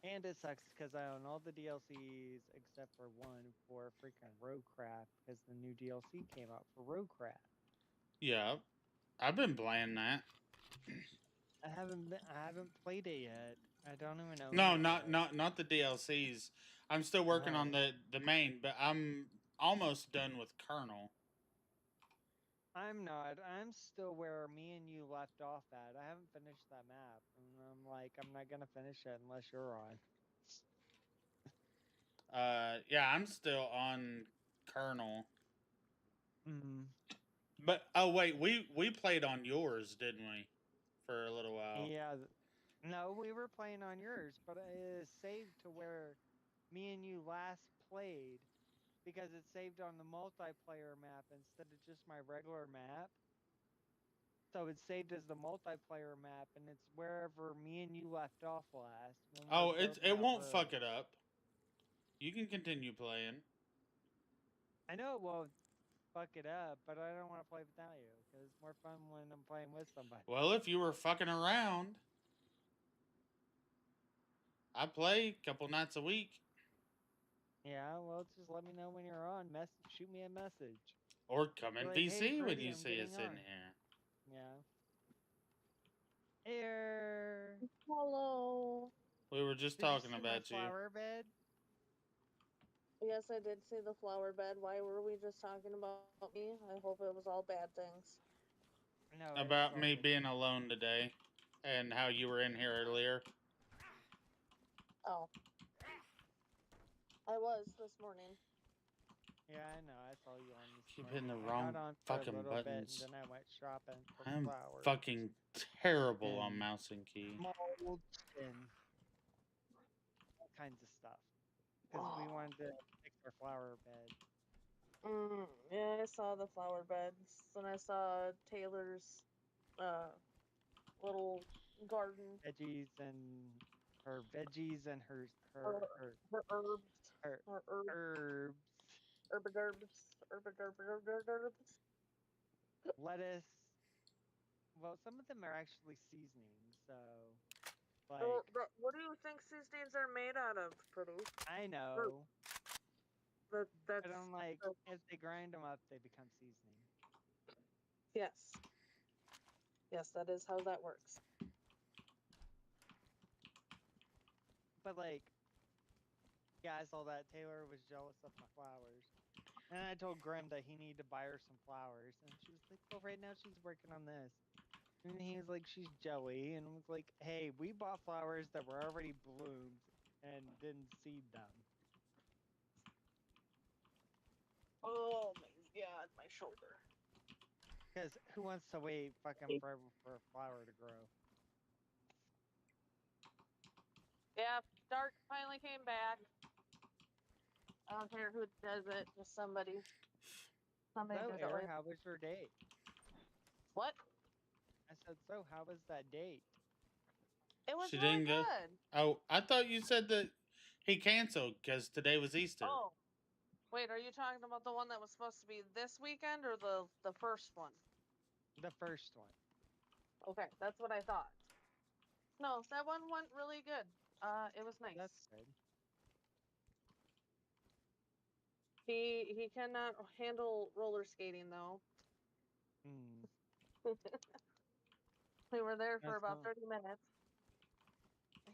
And it sucks because I own all the DLCs except for one for freaking Roadcraft because the new DLC came out for Roadcraft. Yeah, I've been playing that. I haven't played it yet. I don't even own No, it yet. not the DLCs. I'm still working on Oh. the main, but I'm almost done with Colonel. I'm not. I'm still where me and you left off at. I haven't finished that map. And I'm like, I'm not gonna finish it unless you're on. Yeah, I'm still on Colonel. Mm. But oh wait, we played on yours, didn't we? For a little while. Yeah. No, we were playing on yours, but it is saved to where me and you last played because it's saved on the multiplayer map instead of just my regular map. So it's saved as the multiplayer map, and it's wherever me and you left off last when we were Oh, building it that won't fuck road. it up. You can continue playing. I know it won't fuck it up, but I don't want to play without you because it's more fun when I'm playing with somebody. Well, if you were fucking around, I play a couple nights a week. Yeah, well, just let me know when you're on. Shoot me a message. Or come Be in like, hey, VC when Freddy, you I'm see getting us in on. here. Yeah. Here. Hello. We were just Did you talking see my about you. flower bed? Yes, I did see the flower bed. Why were we just talking about me? I hope it was all bad things. No, it was About all me good. being alone today. And how you were in here earlier. Oh, I was this morning. Yeah, I know. I saw you on this Keep hitting morning. the I got wrong on for a fucking little bit and buttons. then I went shopping for I am flowers fucking terrible on and mouse and key. mulch and all kinds of stuff because we Oh. wanted to fix our flower bed. Yeah, I saw the flower beds and I saw Taylor's uh little garden. Her veggies and Her, her herbs. her Her herb herbs, herbs. lettuce. Well, some of them are actually seasonings, so Well, like what do you think seasonings are made out of, Produce? I Herb. know, but That's I'm like, if they grind them up, they become seasoning. yes. Yes, that is how that works. But like, yeah, I saw that Taylor was jealous of my flowers. And I told Grim that he needed to buy her some flowers. And she was like, well, right now she's working on this. And he was like, she's jelly. And I was like, hey, we bought flowers that were already bloomed and didn't seed them. Oh my god, my shoulder. Because who wants to wait fucking forever for a flower to grow? Yeah, Dark finally came back. I don't care who does it, just somebody. Somebody So, did it Air, like how was your date? what? I said, so how was that date? It was She really didn't go. good. Oh, I thought you said that he canceled because today was Easter. Oh, wait, are you talking about the one that was supposed to be this weekend or the first one? The first one. Okay, that's what I thought. No, that one went really good. It was That's nice. good. He cannot handle roller skating though. Hmm. We were there for That's about not, 30 minutes.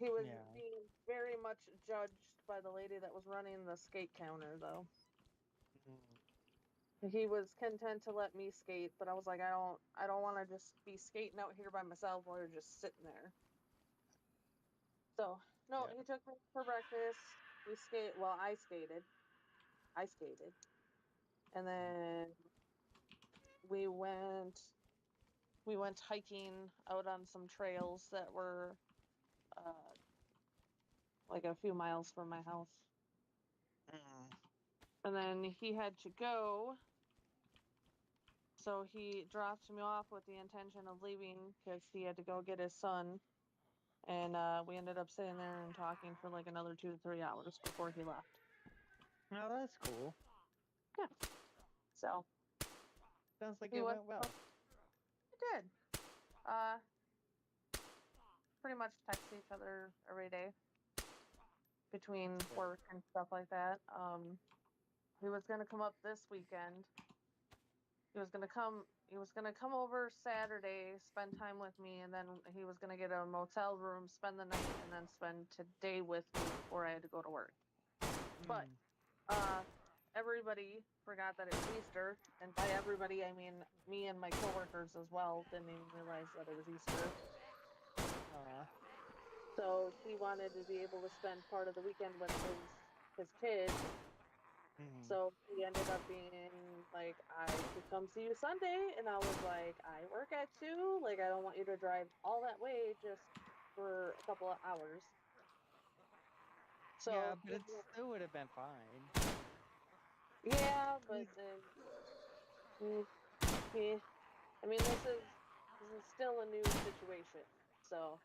He was yeah. being very much judged by the lady that was running the skate counter though. he was content to let me skate, but I was like, I don't want to just be skating out here by myself while you're just sitting there. So no, Yeah. he took me for breakfast. We skate. Well, I skated. And then we went hiking out on some trails that were uh, like a few miles from my house. And then he had to go, so he dropped me off with the intention of leaving because he had to go get his son. And we ended up sitting there and talking for like another 2 to 3 hours before he left. Oh, that's cool. Yeah. So Sounds like he it went went well. It did. Pretty much text each other every day between That's good. work and stuff like that. He was gonna come up this weekend. He was gonna come over Saturday, spend time with me, and then he was gonna get a motel room, spend the night, and then spend today with me before I had to go to work. But everybody forgot that it was Easter, and by everybody I mean me and my coworkers as well didn't even realize that it was Easter. So he wanted to be able to spend part of the weekend with his kids. So he ended up being like, I could come see you Sunday, and I was like, I work at 2. Like, I don't want you to drive all that way just for a couple of hours. So yeah, but it still would have been fine. yeah, but then I mean, this is still a new situation. So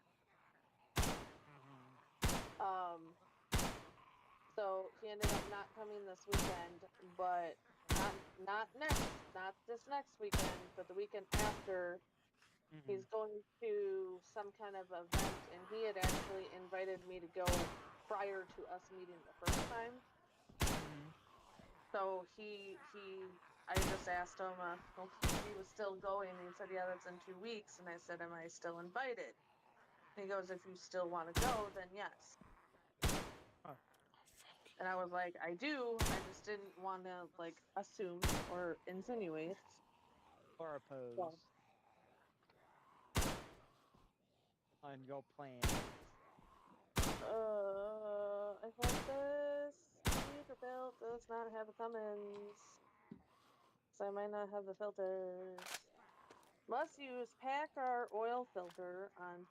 so he ended up not coming this weekend, but not this next weekend, but the weekend after. He's going to some kind of event, and he had actually invited me to go prior to us meeting the first time. So I just asked him if he was still going, and he said, yeah, that's in 2 weeks. And I said, am I still invited? And he goes, if you still want to go, then yes. And I was like, I do. I just didn't want to like assume or insinuate Or oppose on your plan. I hope this speaker belt does not have a Cummins. So I might not have the filters. Must use Packard oil filter on.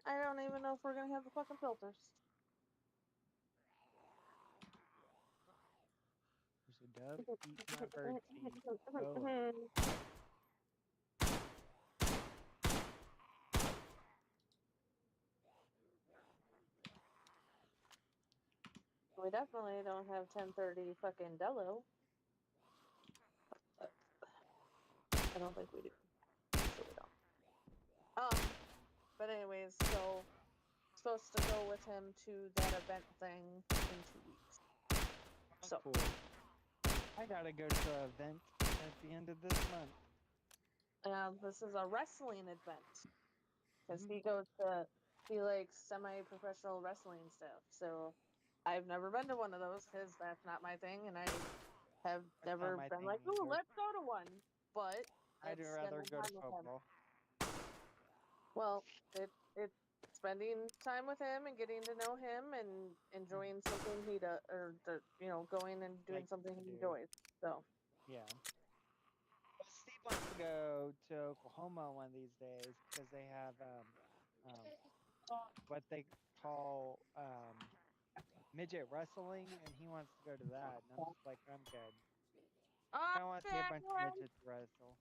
I don't even know if we're gonna have the fucking filters. There's a dove eating my bird seed. Oh. We definitely don't have 1030 fucking Dello. I don't think we do. So we don't. But anyways, so supposed to go with him to that event thing in 2 weeks. So cool. I gotta go to an event at the end of this month. This is a wrestling event because he likes semi-professional wrestling stuff. So I've never been to one of those because that's not my thing, and I have never been like, oh, let's go to one. But I'd it's rather spending go to time with him. football. Well, it's spending time with him and getting to know him and enjoying something he does, or going and doing something he enjoys. So yeah. Well, Steve wants to go to Oklahoma one of these days because they have what they call midget wrestling, and he wants to go to that. And I'm just like, I'm good. I don't want to see a bunch of midgets wrestle.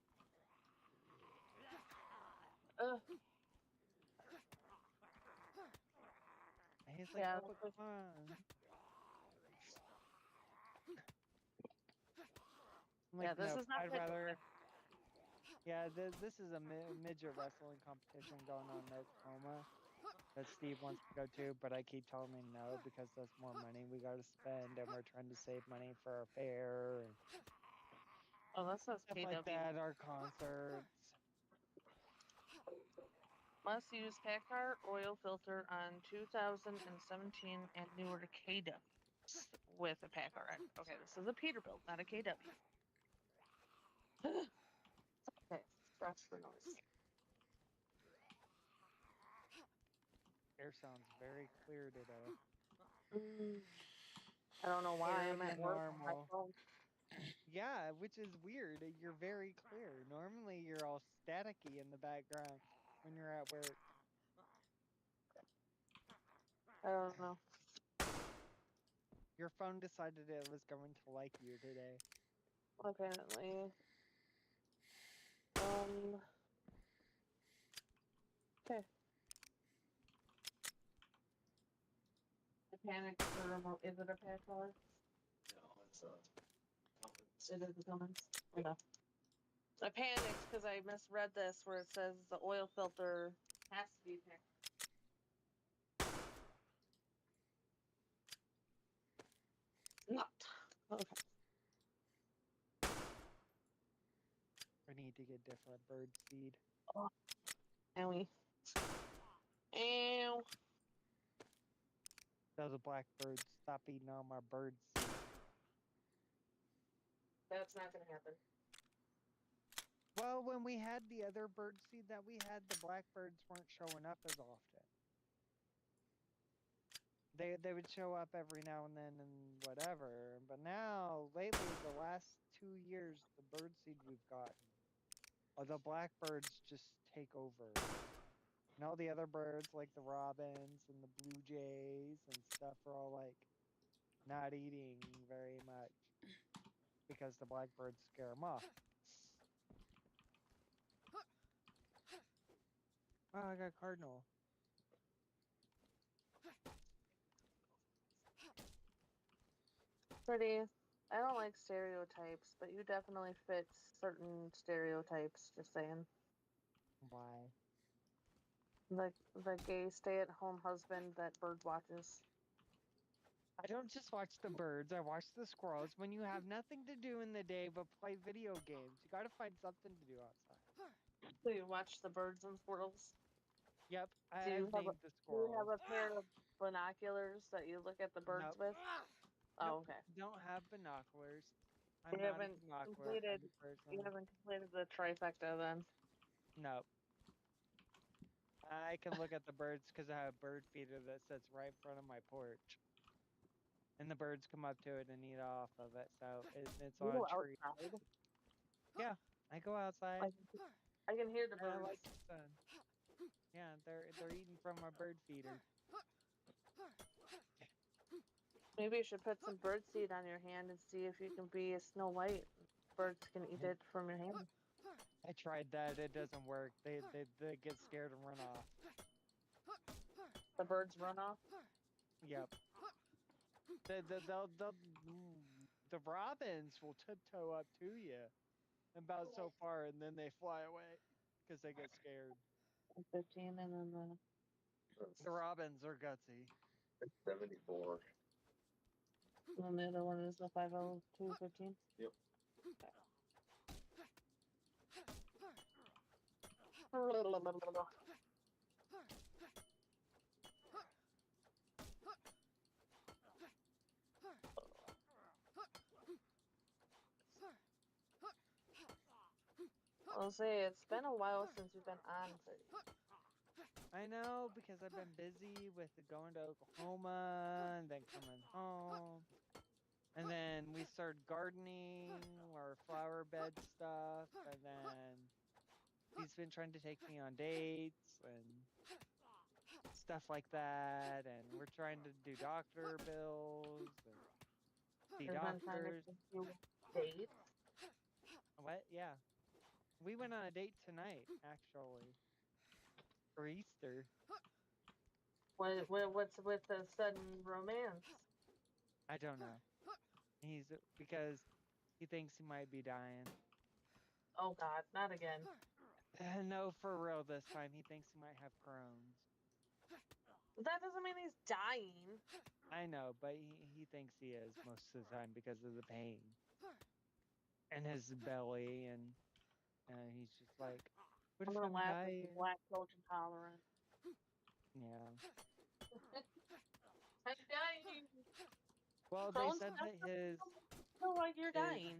And he's like, oh, but come on. I'm like, this no, is not I'd rather. Yeah, this is a midget wrestling competition going on in Oklahoma that Steve wants to go to, but I keep telling him no because that's more money we got to spend, and we're trying to save money for our fair and that says stuff KW. like that, our concerts. Must use Eggkart oil filter on 2017 and newer KW with a Eggkart. Okay, this is a Peterbilt, not a KW. Okay, scratch for noise. Air sounds very clear today. I don't know why Clearer I'm at than work on my normal. phone. Yeah, which is weird. You're very clear. Normally you're all staticky in the background when you're at work. I don't know. Your phone decided it was going to like you today. Apparently. Okay. I panicked for a remote. Is it a pack color? No, it's Cummins. It is a Cummins. Okay. I panicked because I misread this where it says the oil filter has to be packed. Not. Okay. I need to get different bird seed. Owie. Ow. Those blackbirds stop eating all my bird seed. That's not gonna happen. Well, when we had the other bird seed that we had, the blackbirds weren't showing up as often. They would show up every now and then and whatever, but now lately the last 2 years the bird seed we've gotten, the blackbirds just take over. And all the other birds like the robins and the blue jays and stuff are all like not eating very much because the blackbirds scare them off. Oh, I got cardinal. Pretty. I don't like stereotypes, but you definitely fit certain stereotypes. Just saying. Why? The gay stay-at-home husband that bird watches. I don't just watch the birds, I watch the squirrels. When you have nothing to do in the day but play video games, you gotta find something to do outside. So you watch the birds and squirrels. Yep, Do you I've have a named the Do you have squirrels. a pair of binoculars that you look at the birds Nope. with? Oh, Nope. okay. Don't have binoculars. I'm You not a haven't binocular completed. kind of person. You haven't completed the trifecta then. Nope. I can look at the birds because I have a bird feeder that sits right in front of my porch. And the birds come up to it and eat off of it, so it's You on a go tree. outside. Yeah, I go outside. Like, I can hear the I birds. like the sun. Yeah, they're eating from my bird feeder. Maybe you should put some bird seed on your hand and see if you can be a Snow White. Birds can eat it from your hand. I tried that. It doesn't work. They get scared and run off. The birds run off. Yep. The robins will tiptoe up to you about so far, and then they fly away because they get scared. 15, and then The robins are gutsy. It's 74. the other one is the 502 15. Yep. I'll say it's been a while since you've been on. I know because I've been busy with going to Oklahoma and then coming home. And then we started gardening or flower bed stuff. And then he's been trying to take me on dates and stuff like that. And we're trying to do doctor bills and see You've been trying to doctors. do dates. What? Yeah. We went on a date tonight, actually, for Easter. What's with the sudden romance? I don't know. Because he thinks he might be dying. Oh God, not again. No, for real this time. He thinks he might have Crohn's. That doesn't mean he's dying. I know, but he thinks he is most of the time because of the pain. And his belly, and he's just like, What I'm if gonna I'm laugh if dying? he's lactose intolerant. Yeah. I'm dying. Well, they Crohn's said that his feel like you're his dying.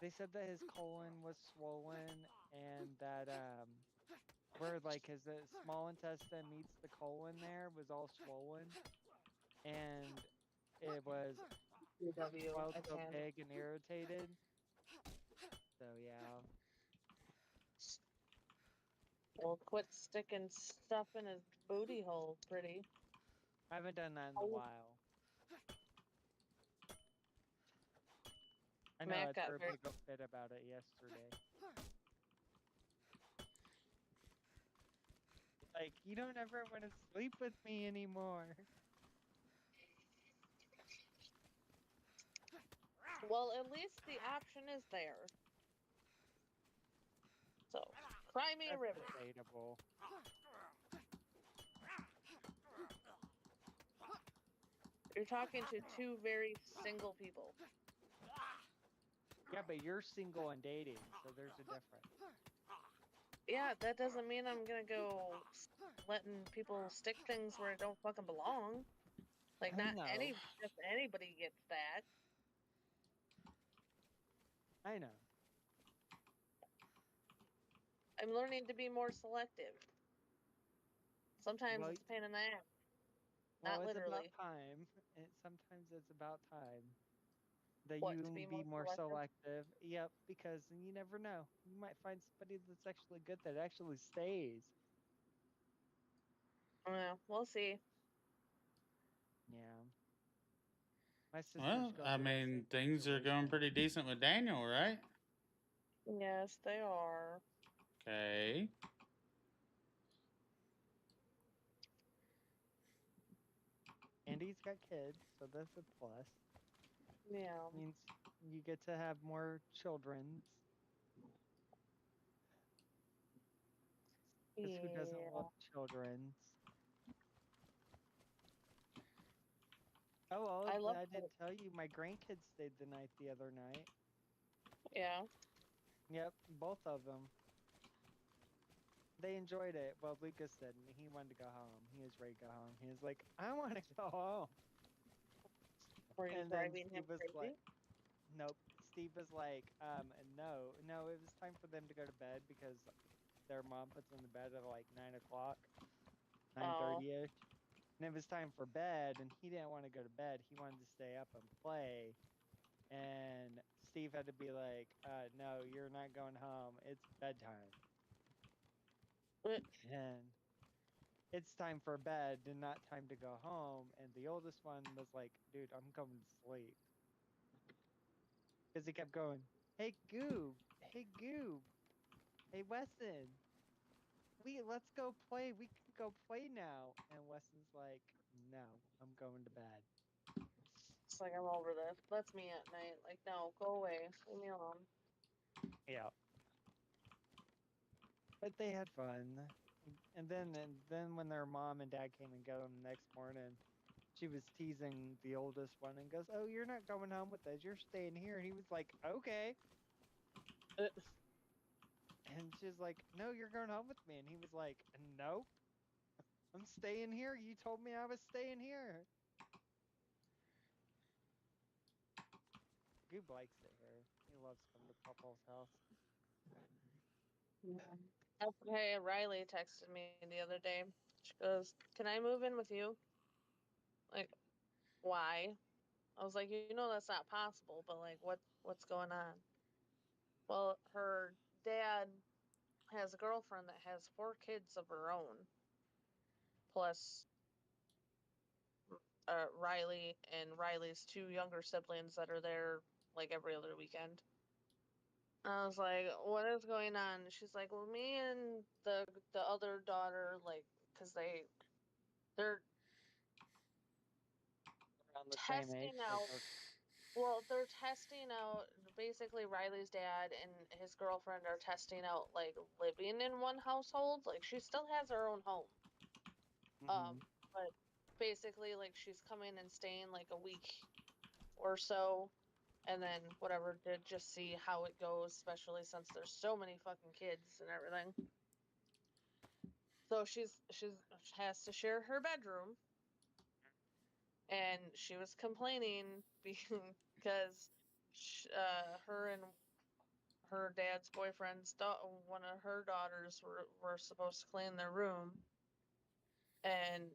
they said that his colon was swollen and that where like his small intestine meets the colon there was all swollen and it was UW, swelled I so can. big and irritated. So yeah. Well, quit sticking stuff in his booty hole, pretty. I haven't done that in a Oh. while. I know I Matt got threw a very. big old fit about it yesterday. Like, you don't ever want to sleep with me anymore. Well, at least the option is there. So, cry me a That's river. debatable. You're talking to two very single people. Yeah, but you're single and dating, so there's a difference. Yeah, that doesn't mean I'm gonna go letting people stick things where it don't fucking belong. Like, I not know. just anybody gets that. I know. I'm learning to be more selective. Sometimes Well, it's a pain in the ass. well, Not it's about literally. time. Sometimes it's about time that What, to you be be more more selective? selective. Yep, because you never know. You might find somebody that's actually good that actually stays. We'll see. Yeah. My sister's Well, going I through that mean, same things are going situation. pretty decent with Daniel, right? Yes, they are. Okay. And he's got kids, so that's a plus. Yeah. Means you get to have more children. Because who doesn't Yeah. love children? Oh, well, I love I it. didn't tell you, my grandkids stayed the night the other night. Yeah. Yep, both of them. They enjoyed it. Well, Lucas didn't. He wanted to go home. He was ready to go home. He was like, I want to go home. Were you And then driving him Steve was crazy? like, nope. Steve was like, no, it was time for them to go to bed because their mom puts them to bed at like 9 o'clock, Oh. 9:30ish. And it was time for bed, and he didn't want to go to bed. He wanted to stay up and play. And Steve had to be like, no, you're not going home. It's bedtime. And it's time for bed and not time to go home. And the oldest one was like, dude, I'm coming to sleep. Because he kept going, hey, Goob. Hey, Goob. Hey, Weston. Let's go play. We can go play now. And Weston's like, no, I'm going to bed. It's like, I'm over this. That's me at night. Like, no, go away. Leave me alone. Yeah. But they had fun. And then when their mom and dad came and got them the next morning, she was teasing the oldest one and goes, "Oh, you're not going home with us. You're staying here." And he was like, "Okay." And she's like, "No, you're going home with me." And he was like, "Nope. I'm staying here. You told me I was staying here." Goob likes it here. He loves coming to Papa's house. Yeah. Okay, Riley texted me the other day. She goes, "Can I move in with you?" Like, why? I was like, you know that's not possible, but like what's going on? Well, her dad has a girlfriend that has 4 kids of her own, plus Riley and Riley's 2 younger siblings that are there like every other weekend. I was like, what is going on? She's like, well, me and the other daughter, like, because they're Around the same age. testing out. Well, they're testing out. Basically, Riley's dad and his girlfriend are testing out like living in one household. Like, she still has her own home. Mm-hmm. But basically, like, she's coming and staying like a week or so and then whatever to just see how it goes, especially since there's so many fucking kids and everything. So she has to share her bedroom, and she was complaining because her and her dad's boyfriend's one of her daughters were supposed to clean their room, and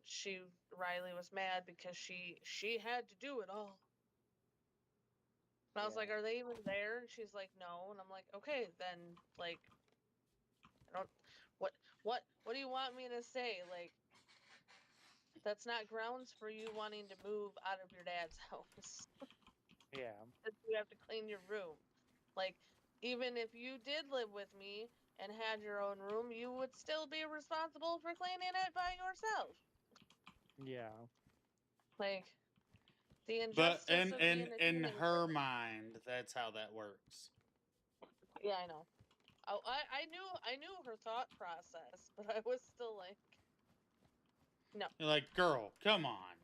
Riley was mad because she had to do it all. And I was like, Yeah. "Are they even there?" And she's like, "No." And I'm like, "Okay, then like, I don't what do you want me to say? Like, that's not grounds for you wanting to move out of your dad's house. Yeah. You have to clean your room. Like, even if you did live with me and had your own room, you would still be responsible for cleaning it by yourself. Yeah. Like, the But injustice of being a in teenager. her mind, that's how that works. Yeah, I know. Oh, I knew her thought process, but I was still like, no. You're like, girl, come on.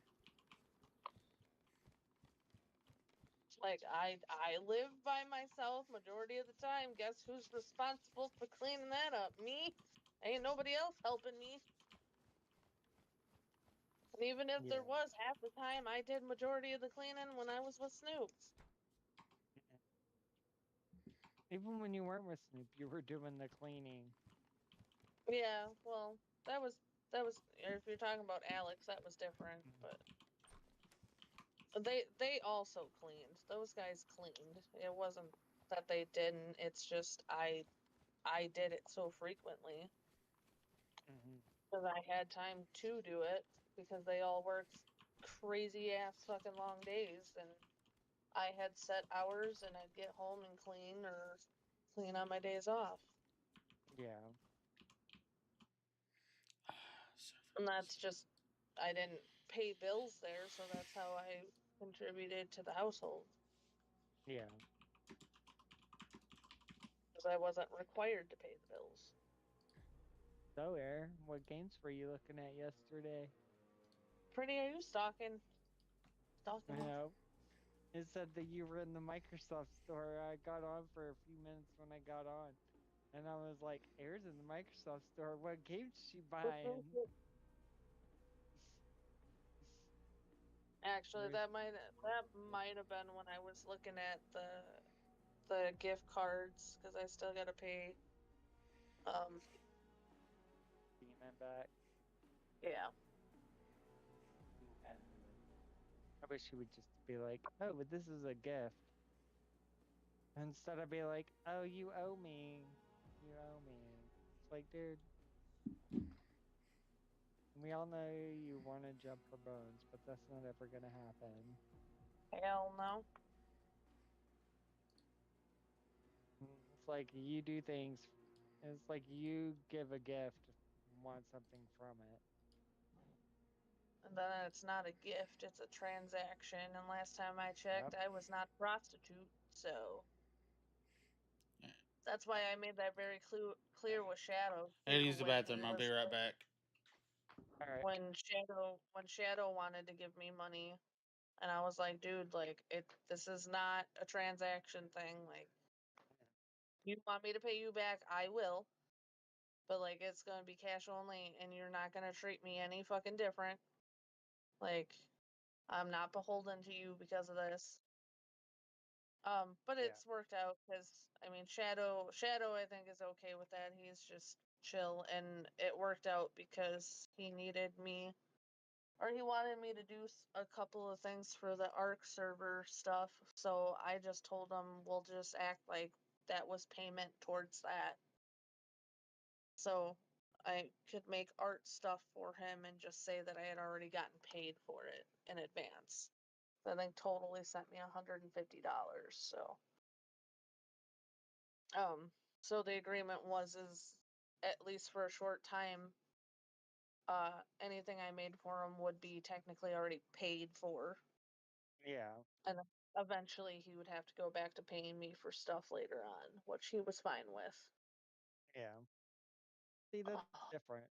Like, I live by myself majority of the time. Guess who's responsible for cleaning that up? Me? Ain't nobody else helping me. And even if there Yeah. was, half the time I did majority of the cleaning when I was with Snoop. Even when you weren't with Snoop, you were doing the cleaning. Yeah, well, that was if you're talking about Alex, that was different, but they also cleaned. Those guys cleaned. It wasn't that they didn't. It's just I did it so frequently Mm-hmm. because I had time to do it because they all worked crazy ass fucking long days, and I had set hours and I'd get home and clean or clean on my days off. Yeah. And that's just, I didn't pay bills there, so that's how I contributed to the household Yeah. because I wasn't required to pay the bills. So, Air, what games were you looking at yesterday? Pretty, are you stalking? Stalking me? No. It said that you were in the Microsoft store. I got on for a few minutes when I got on. And I was like, Air's in the Microsoft store. What game's she buying? Actually, Where's that might have been when I was looking at the gift cards because I still gotta pay. Um, Demon back? yeah. I wish she would just be like, oh, but this is a gift. Instead of be like, oh, you owe me. You owe me. It's like, dude, we all know you want to jump for bones, but that's not ever going to happen. Hell no. It's like you do things, it's like you give a gift, want something from it. And then it's not a gift, it's a transaction. And last time I checked, Yep. I was not a prostitute, so that's why I made that very clear with Shadow I gotta too. use the When he bathroom. I'll be was right back. All right. when Shadow wanted to give me money, and I was like, dude, like this is not a transaction thing. Like, you want me to pay you back, I will. But like it's gonna be cash only and you're not gonna treat me any fucking different. Like, I'm not beholden to you because of this. But Yeah. it's worked out because I mean Shadow I think is okay with that. He's just chill, and it worked out because he needed me, or he wanted me to do a couple of things for the Arc server stuff. So I just told him we'll just act like that was payment towards that. So I could make art stuff for him and just say that I had already gotten paid for it in advance. I think totally sent me $150. So the agreement is at least for a short time, anything I made for him would be technically already paid for, Yeah. and eventually he would have to go back to paying me for stuff later on, which he was fine with. Yeah. See, that's Oh, different.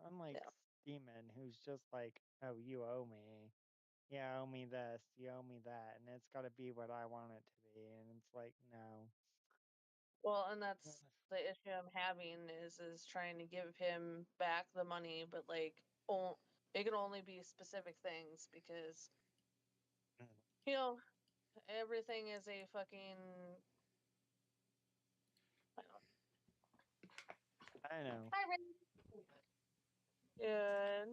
Unlike yeah. Demon, who's just like, oh, you owe me. yeah, owe me this, you owe me that, and it's got to be what I want it to be, and it's like, no. Well, and that's the issue I'm having is trying to give him back the money, but like, it can only be specific things because you know everything is a fucking. I don't. I know. Hi, Ray. Good.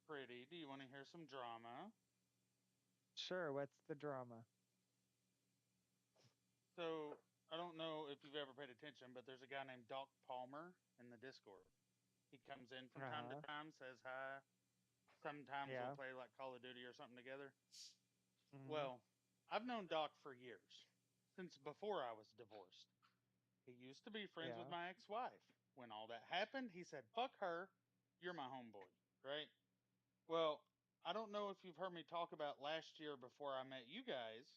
Pretty, do you want to hear some drama? Sure, what's the drama? So, I don't know if you've ever paid attention, but there's a guy named Doc Palmer in the Discord. He comes in from time to Uh-huh. time, says hi. Sometimes we'll Yeah. play like Call of Duty or something together. Mm-hmm. Well, I've known Doc for years, since before I was divorced. He used to be friends with Yeah. my ex wife. When all that happened, he said, fuck her, you're my homeboy, right? Well, I don't know if you've heard me talk about last year before I met you guys.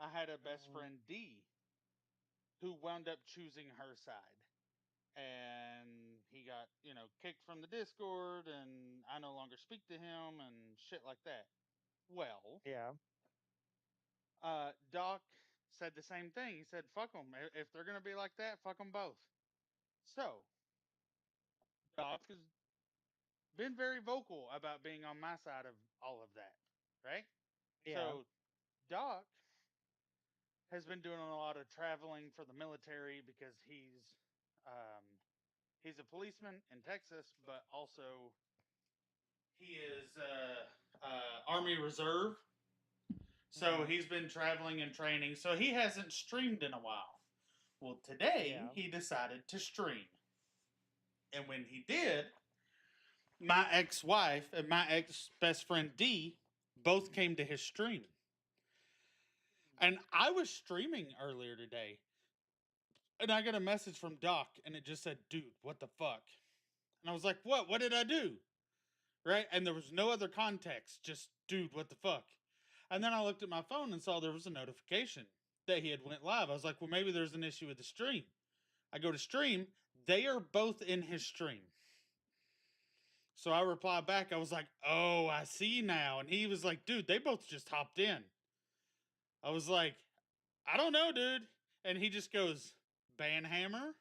I had a best Mm-hmm. friend, D, who wound up choosing her side. And he got, kicked from the Discord, and I no longer speak to him, and shit like that. Well, Yeah. Doc said the same thing. He said, fuck them. If they're going to be like that, fuck them both. So, Doc has been very vocal about being on my side of all of that, right? Yeah. So, Doc has been doing a lot of traveling for the military because he's a policeman in Texas, but also he is Army Reserve. So Mm-hmm. he's been traveling and training. So he hasn't streamed in a while. Well, today Yeah. he decided to stream. And when he did, my ex wife and my ex best friend D both came to his stream. And I was streaming earlier today. And I got a message from Doc and it just said, dude, what the fuck? And I was like, what? What did I do? Right? And there was no other context, just, dude, what the fuck? And then I looked at my phone and saw there was a notification that he had went live. I was like, well, maybe there's an issue with the stream. I go to stream. They are both in his stream. So I replied back. I was like, oh, I see now. And he was like, dude, they both just hopped in. I was like, I don't know, dude. And he just goes, Banhammer?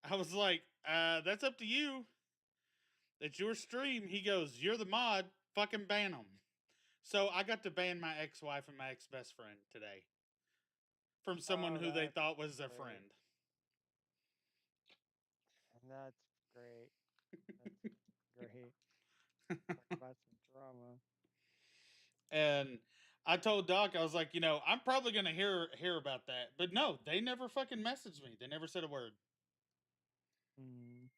I was like, that's up to you. It's your stream. He goes, you're the mod. Fucking ban them. So I got to ban my ex-wife and my ex-best friend today from someone Oh, who they that's thought was their great. friend. That's great. That's great. Talk about some drama. And I told Doc, I was like, I'm probably gonna hear about that. But no, they never fucking messaged me. They never said a word. Mm.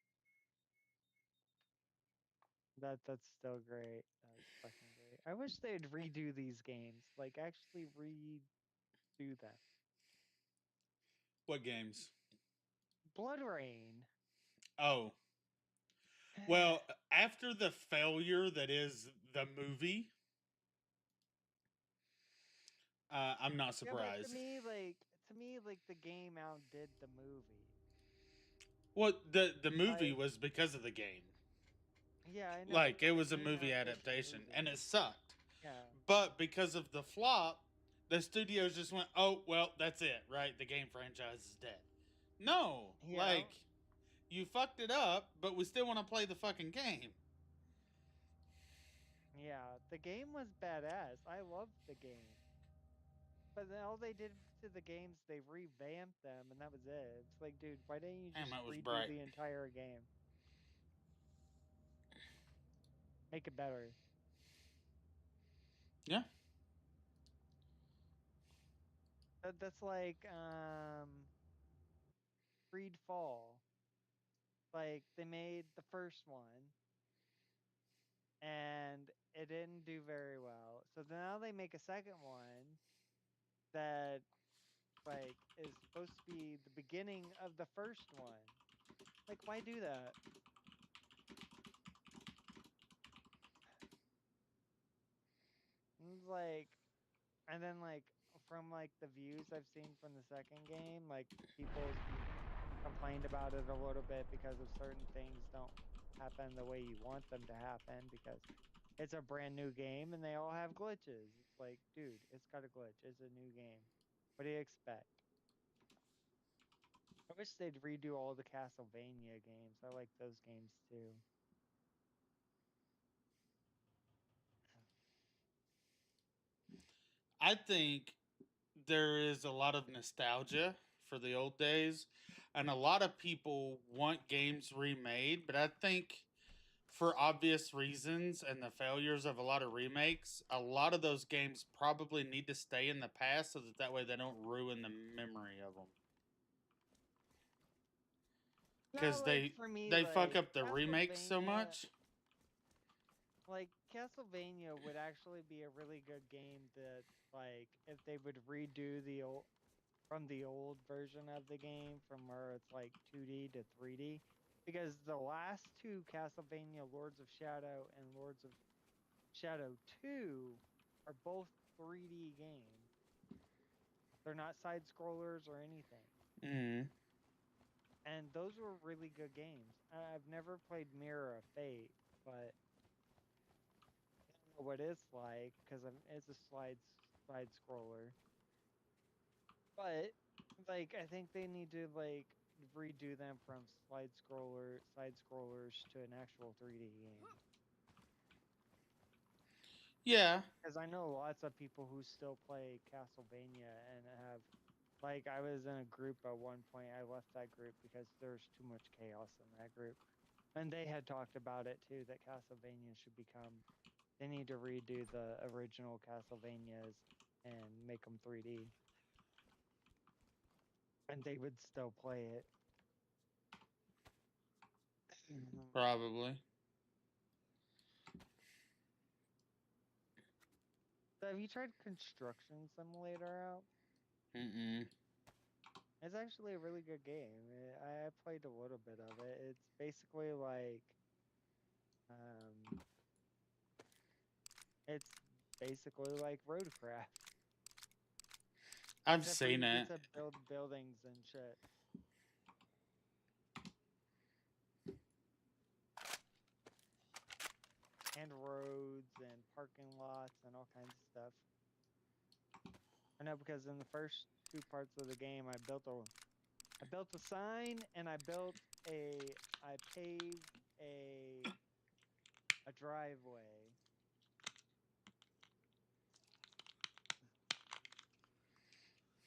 That's still great. That's fucking great. I wish they'd redo these games. Like actually redo them. What games? Blood Rain. Oh. Well, after the failure that is the movie, I'm not Yeah, but surprised. to me, like the game outdid the movie. Well, the movie Like, was because of the game. yeah, I know. Like, it The was a game movie outdid the adaptation, movie. and it sucked. Yeah. But because of the flop, the studios just went, oh, well, that's it, right? The game franchise is dead. No, Yeah. like, you fucked it up, but we still want to play the fucking game. Yeah, the game was badass. I loved the game. But then all they did to the games, they revamped them, and that was it. It's like, dude, why didn't you Damn, just that was redo bright. the entire game? Make it better. Yeah. That's like Freed Fall. Like they made the first one and it didn't do very well. So now they make a second one that like is supposed to be the beginning of the first one. Like why do that? It's like and then like from like the views I've seen from the second game, like people complained about it a little bit because of certain things don't happen the way you want them to happen because it's a brand new game and they all have glitches. It's like, dude, it's got a glitch. It's a new game. What do you expect? I wish they'd redo all the Castlevania games. I like those games too. I think there is a lot of nostalgia for the old days, and a lot of people want games remade, but I think for obvious reasons and the failures of a lot of remakes, a lot of those games probably need to stay in the past so that way they don't ruin the memory of them. Because Like for me, they fuck like up the remakes so much. Like Castlevania would actually be a really good game that, like, if they would redo the old from the old version of the game from where it's like 2D to 3D, because the last two Castlevania, Lords of Shadow and Lords of Shadow 2, are both 3D games. They're not side scrollers or anything. Mm. And those were really good games. I've never played Mirror of Fate, but I don't know what it's like because it's a side scroller. But like I think they need to like redo them from side scrollers to an actual 3D game. Yeah. Because I know lots of people who still play Castlevania and have, like, I was in a group at one point. I left that group because there's too much chaos in that group. And they had talked about it too, that Castlevania should become, they need to redo the original Castlevanias and make them 3D. And they would still play it. Probably. So have you tried Construction Simulator out? Mm-mm. It's actually a really good game. I played a little bit of it. It's basically like, it's basically like Roadcraft. I've Except for seen you it. get to build buildings and shit. And roads and parking lots and all kinds of stuff. I know because in the first two parts of the game, I built a sign and I paved a driveway.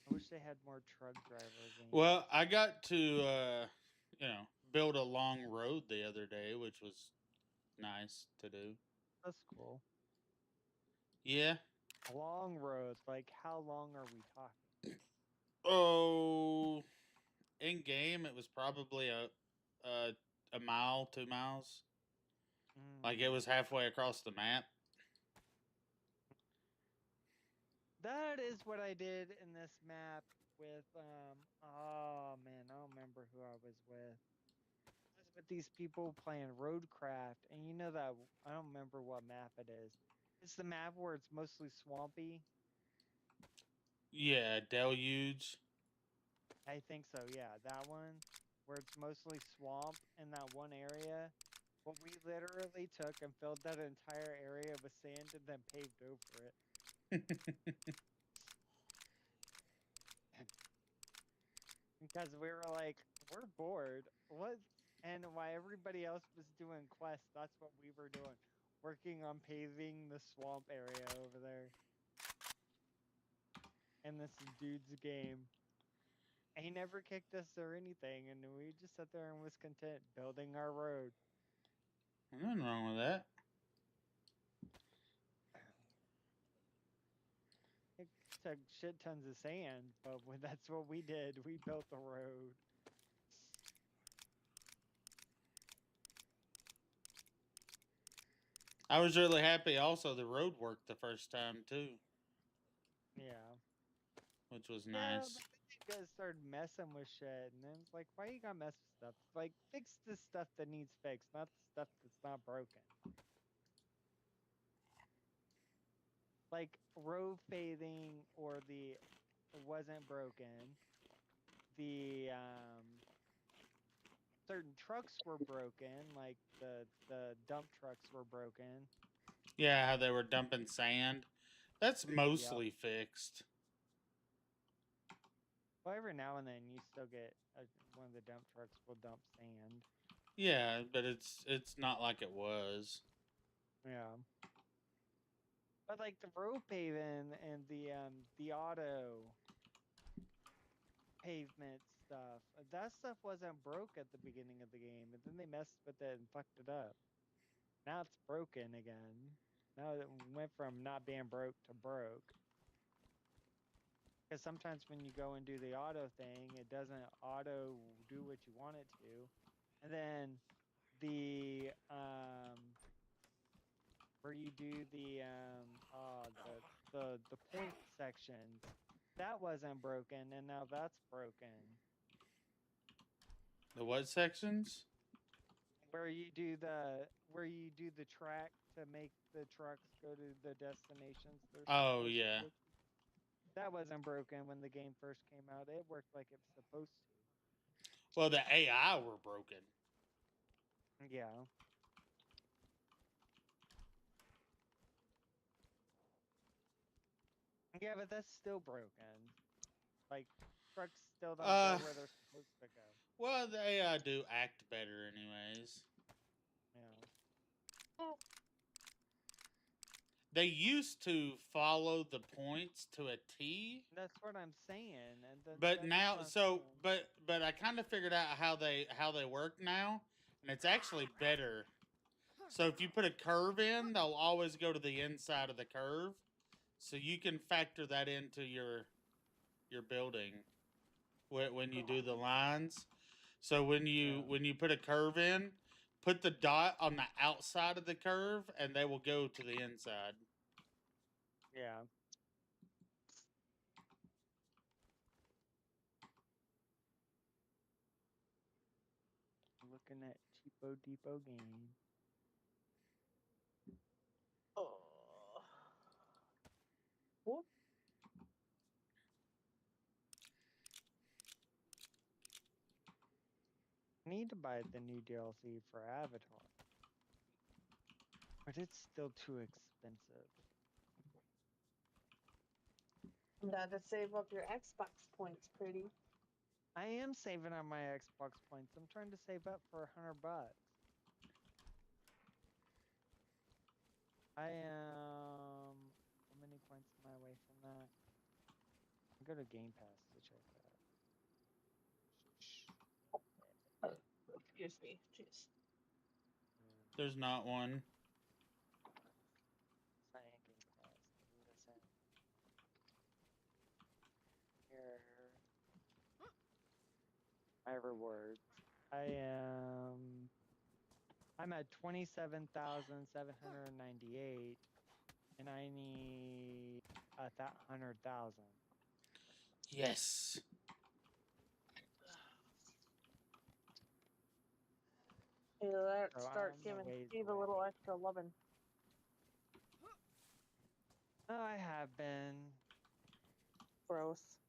I wish they had more truck driver games. Well, I got to, build a long road the other day, which was nice to do. That's cool. Yeah. A long road, like how long are we talking? Oh, in game it was probably a mile, 2 miles. Like it was halfway across the map. That is what I did in this map with oh man, I don't remember who I was with. I was with these people playing Roadcraft, and you know that I don't remember what map it is. It's the map where it's mostly swampy. Yeah, deluge. I think so, yeah, that one where it's mostly swamp in that one area. Well, we literally took and filled that entire area with sand and then paved over it. Because we were like, we're bored. What? And while everybody else was doing quests, that's what we were doing. Working on paving the swamp area over there. In this dude's game. And he never kicked us or anything, and we just sat there and was content building our road. Nothing wrong with that. It took shit tons of sand, but that's what we did. We built the road. I was really happy also the road worked the first time too. Yeah. Which was Yeah, nice. but then you guys started messing with shit, and then it's like, why you gotta mess with stuff? Like, fix the stuff that needs fixed, not the stuff that's not broken. Like, road fading or it wasn't broken. The, certain trucks were broken, like the dump trucks were broken. Yeah, how they were dumping sand. That's mostly fixed. Well, every now and then you still get one of the dump trucks will dump sand. Yeah, but it's not like it was. Yeah. But like the road paving and the auto pavement stuff, that stuff wasn't broke at the beginning of the game, and then they messed with it and fucked it up. Now it's broken again. Now it went from not being broke to broke. Because sometimes when you go and do the auto thing, it doesn't auto do what you want it to. And then the where you do the the point sections, that wasn't broken, and now that's broken. The what sections? Where you do the track to make the trucks go to the destinations they're Oh supposed yeah. to. That wasn't broken when the game first came out. It worked like it was supposed to. Well, the AI were broken. Yeah. Yeah, but that's still broken. Like trucks still don't go where they're supposed to go. Well, the AI do act better, anyways. Yeah. They used to follow the points to a T. That's what I'm saying, and But now, but I kind of figured out how they work now, and it's actually better. So if you put a curve in, they'll always go to the inside of the curve, so you can factor that into your building when you do the lines. So when you put a curve in, put the dot on the outside of the curve, and they will go to the inside. Yeah. Looking at Cheapo Depot game. Oh. Whoop. I need to buy the new DLC for Avatar, but it's still too expensive. Gotta save up your Xbox points, pretty. I am saving on my Xbox points. I'm trying to save up for $100. I am. How many points am I away from that? I go to Game Pass to check that. Excuse me. Jeez. There's not one. It's not in Game Pass. What is that? Here. My rewards. I'm at 27,798, and I need 100,000. Yes. Yeah, So start I'm a giving ways Steve a away. little extra loving. Oh, I have been. Gross.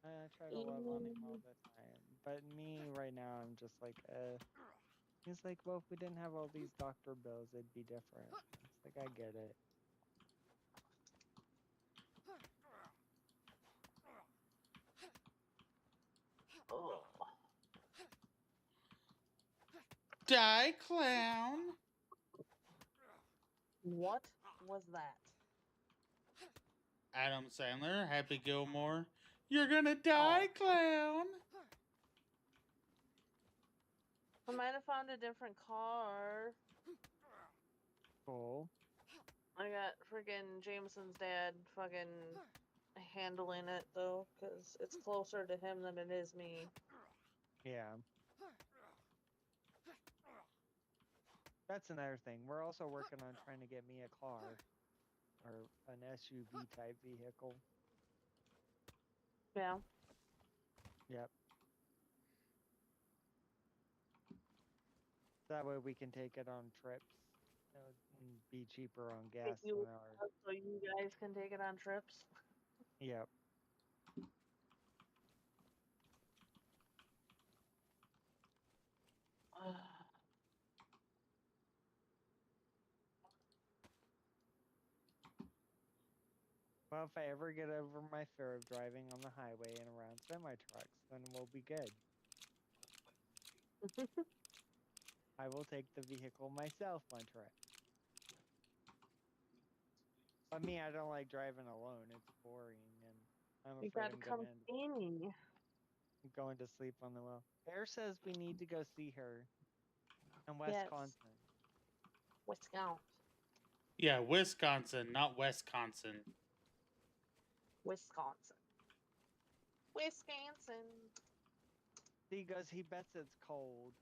I try to love on him all the time, but me right now, I'm just like, He's like, well, if we didn't have all these doctor bills, it'd be different. It's like, I get it. Oh. Die, clown. What was that? Adam Sandler, Happy Gilmore. You're gonna die, clown. I might have found a different car. Cool. I got friggin' Jameson's dad fucking handling it though, because it's closer to him than it is me. Yeah. That's another thing. We're also working on trying to get me a car. Or an SUV type vehicle. Yeah. Yep. That way we can take it on trips. And be cheaper on gas than ours. So you guys can take it on trips. Yep. Well, if I ever get over my fear of driving on the highway and around semi-trucks, then we'll be good. I will take the vehicle myself on trip. But me, I don't like driving alone. It's boring, and I'm You afraid gotta I'm come gonna end see me. up going to sleep on the wheel. Bear says we need to go see her in Yes. Wisconsin. Wisconsin. Yeah, Wisconsin, not Wisconsin. Wisconsin. Wisconsin. He goes, he bets it's cold.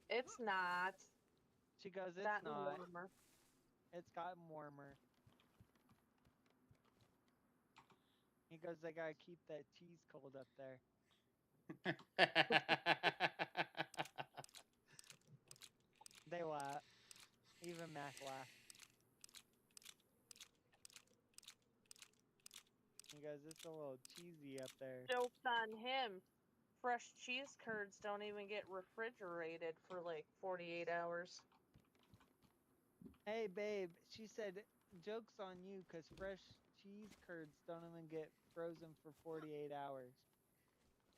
It's not. She goes, it's Gotten not. warmer. It's gotten warmer. He goes, I gotta keep that cheese cold up there. They laugh. Even Mac laughed. He goes, it's a little cheesy up there. Joke's on him. Fresh cheese curds don't even get refrigerated for like 48 hours. Hey, babe, she said, joke's on you, 'cause fresh cheese curds don't even get frozen for 48 hours.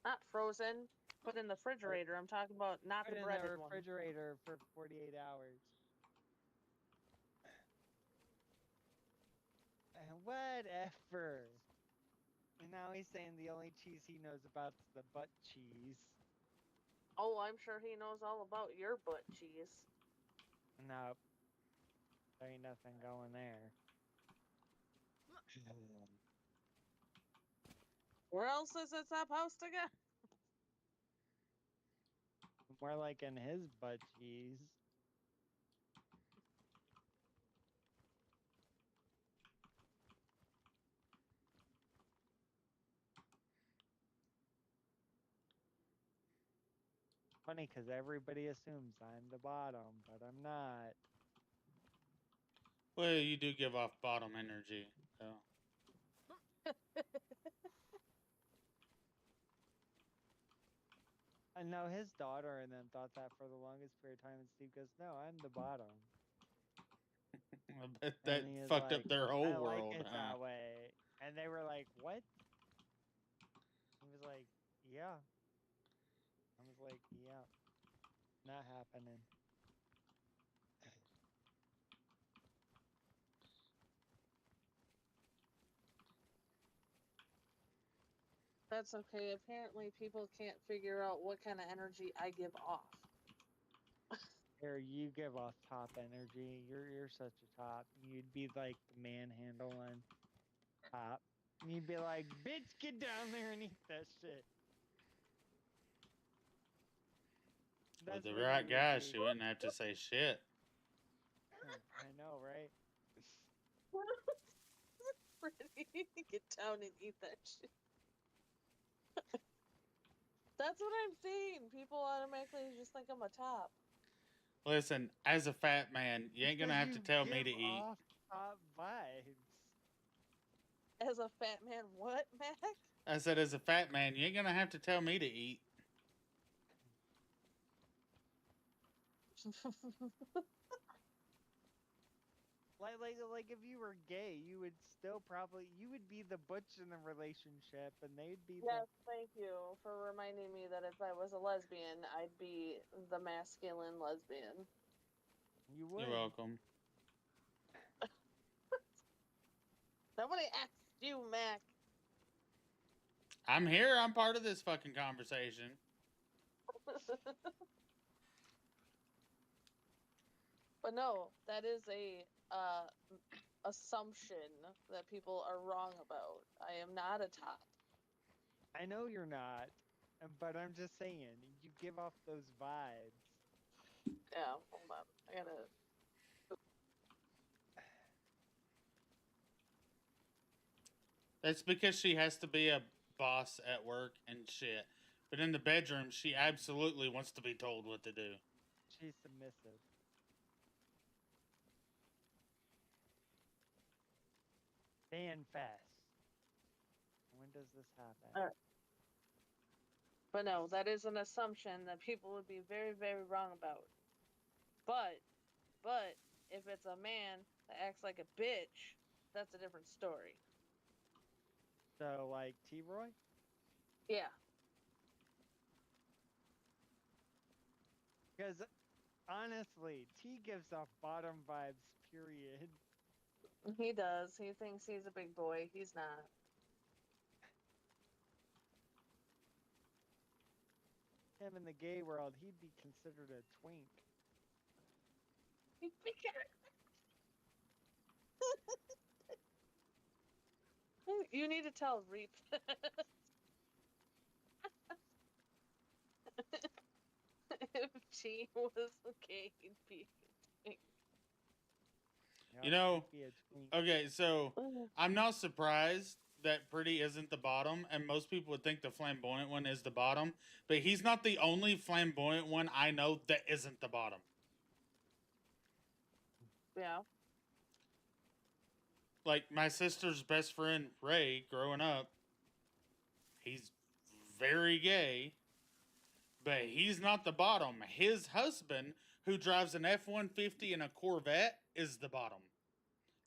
Not frozen, put in the refrigerator. I'm talking about not Put the in the breaded one. refrigerator for 48 hours. Whatever. And now he's saying the only cheese he knows about is the butt cheese. Oh, I'm sure he knows all about your butt cheese. Nope. There ain't nothing going there. Where else is it supposed to go? More like in his butt cheese. Funny, 'cause everybody assumes I'm the bottom, but I'm not. Well, you do give off bottom energy, so. I know his daughter and them thought that for the longest period of time, and Steve goes, no, I'm the bottom. I bet And that he is fucked like, up their whole I like world, it huh? that way. And they were like, what? He was like, yeah. I was like, yeah, not happening. That's okay. Apparently, people can't figure out what kind of energy I give off. Here, you give off top energy. You're such a top. You'd be like the manhandling top. You'd be like, bitch, get down there and eat that shit. With That's the what right you would guy, be. she wouldn't have to say shit. I know, right? Pretty. Get down and eat that shit. That's what I'm saying. People automatically just think I'm a top. Listen, as a fat man, you ain't gonna Because have to you tell me give to eat. off top vibes. As a fat man, what, Mac? I said, as a fat man, you ain't gonna have to tell me to eat. Like if you were gay, you would still probably you would be the butch in the relationship, and they'd be Yes, thank you for reminding me that if I was a lesbian, I'd be the masculine lesbian. you would. You're welcome. Nobody asked you, Mac. I'm here. I'm part of this fucking conversation. But no, that is a assumption that people are wrong about. I am not a top. I know you're not, but I'm just saying you give off those vibes. Yeah, hold on. I gotta. That's because she has to be a boss at work and shit. But in the bedroom, she absolutely wants to be told what to do. She's submissive. Fan fest. does this happen? But no, that is an assumption that people would be very, very wrong about. But if it's a man that acts like a bitch, that's a different story. So, like, T-Roy? Yeah. Because, honestly, T gives off bottom vibes, period. He does. He thinks he's a big boy. He's not. Him in the gay world, he'd be considered a twink. You need to tell Reap. If she was gay, he'd be a twink. You know, he'd be a twink. okay, so I'm not surprised that Pretty isn't the bottom, and most people would think the flamboyant one is the bottom, but he's not the only flamboyant one I know that isn't the bottom. Yeah. Like, my sister's best friend, Ray, growing up, he's very gay, but he's not the bottom. His husband, who drives an F-150 and a Corvette, is the bottom.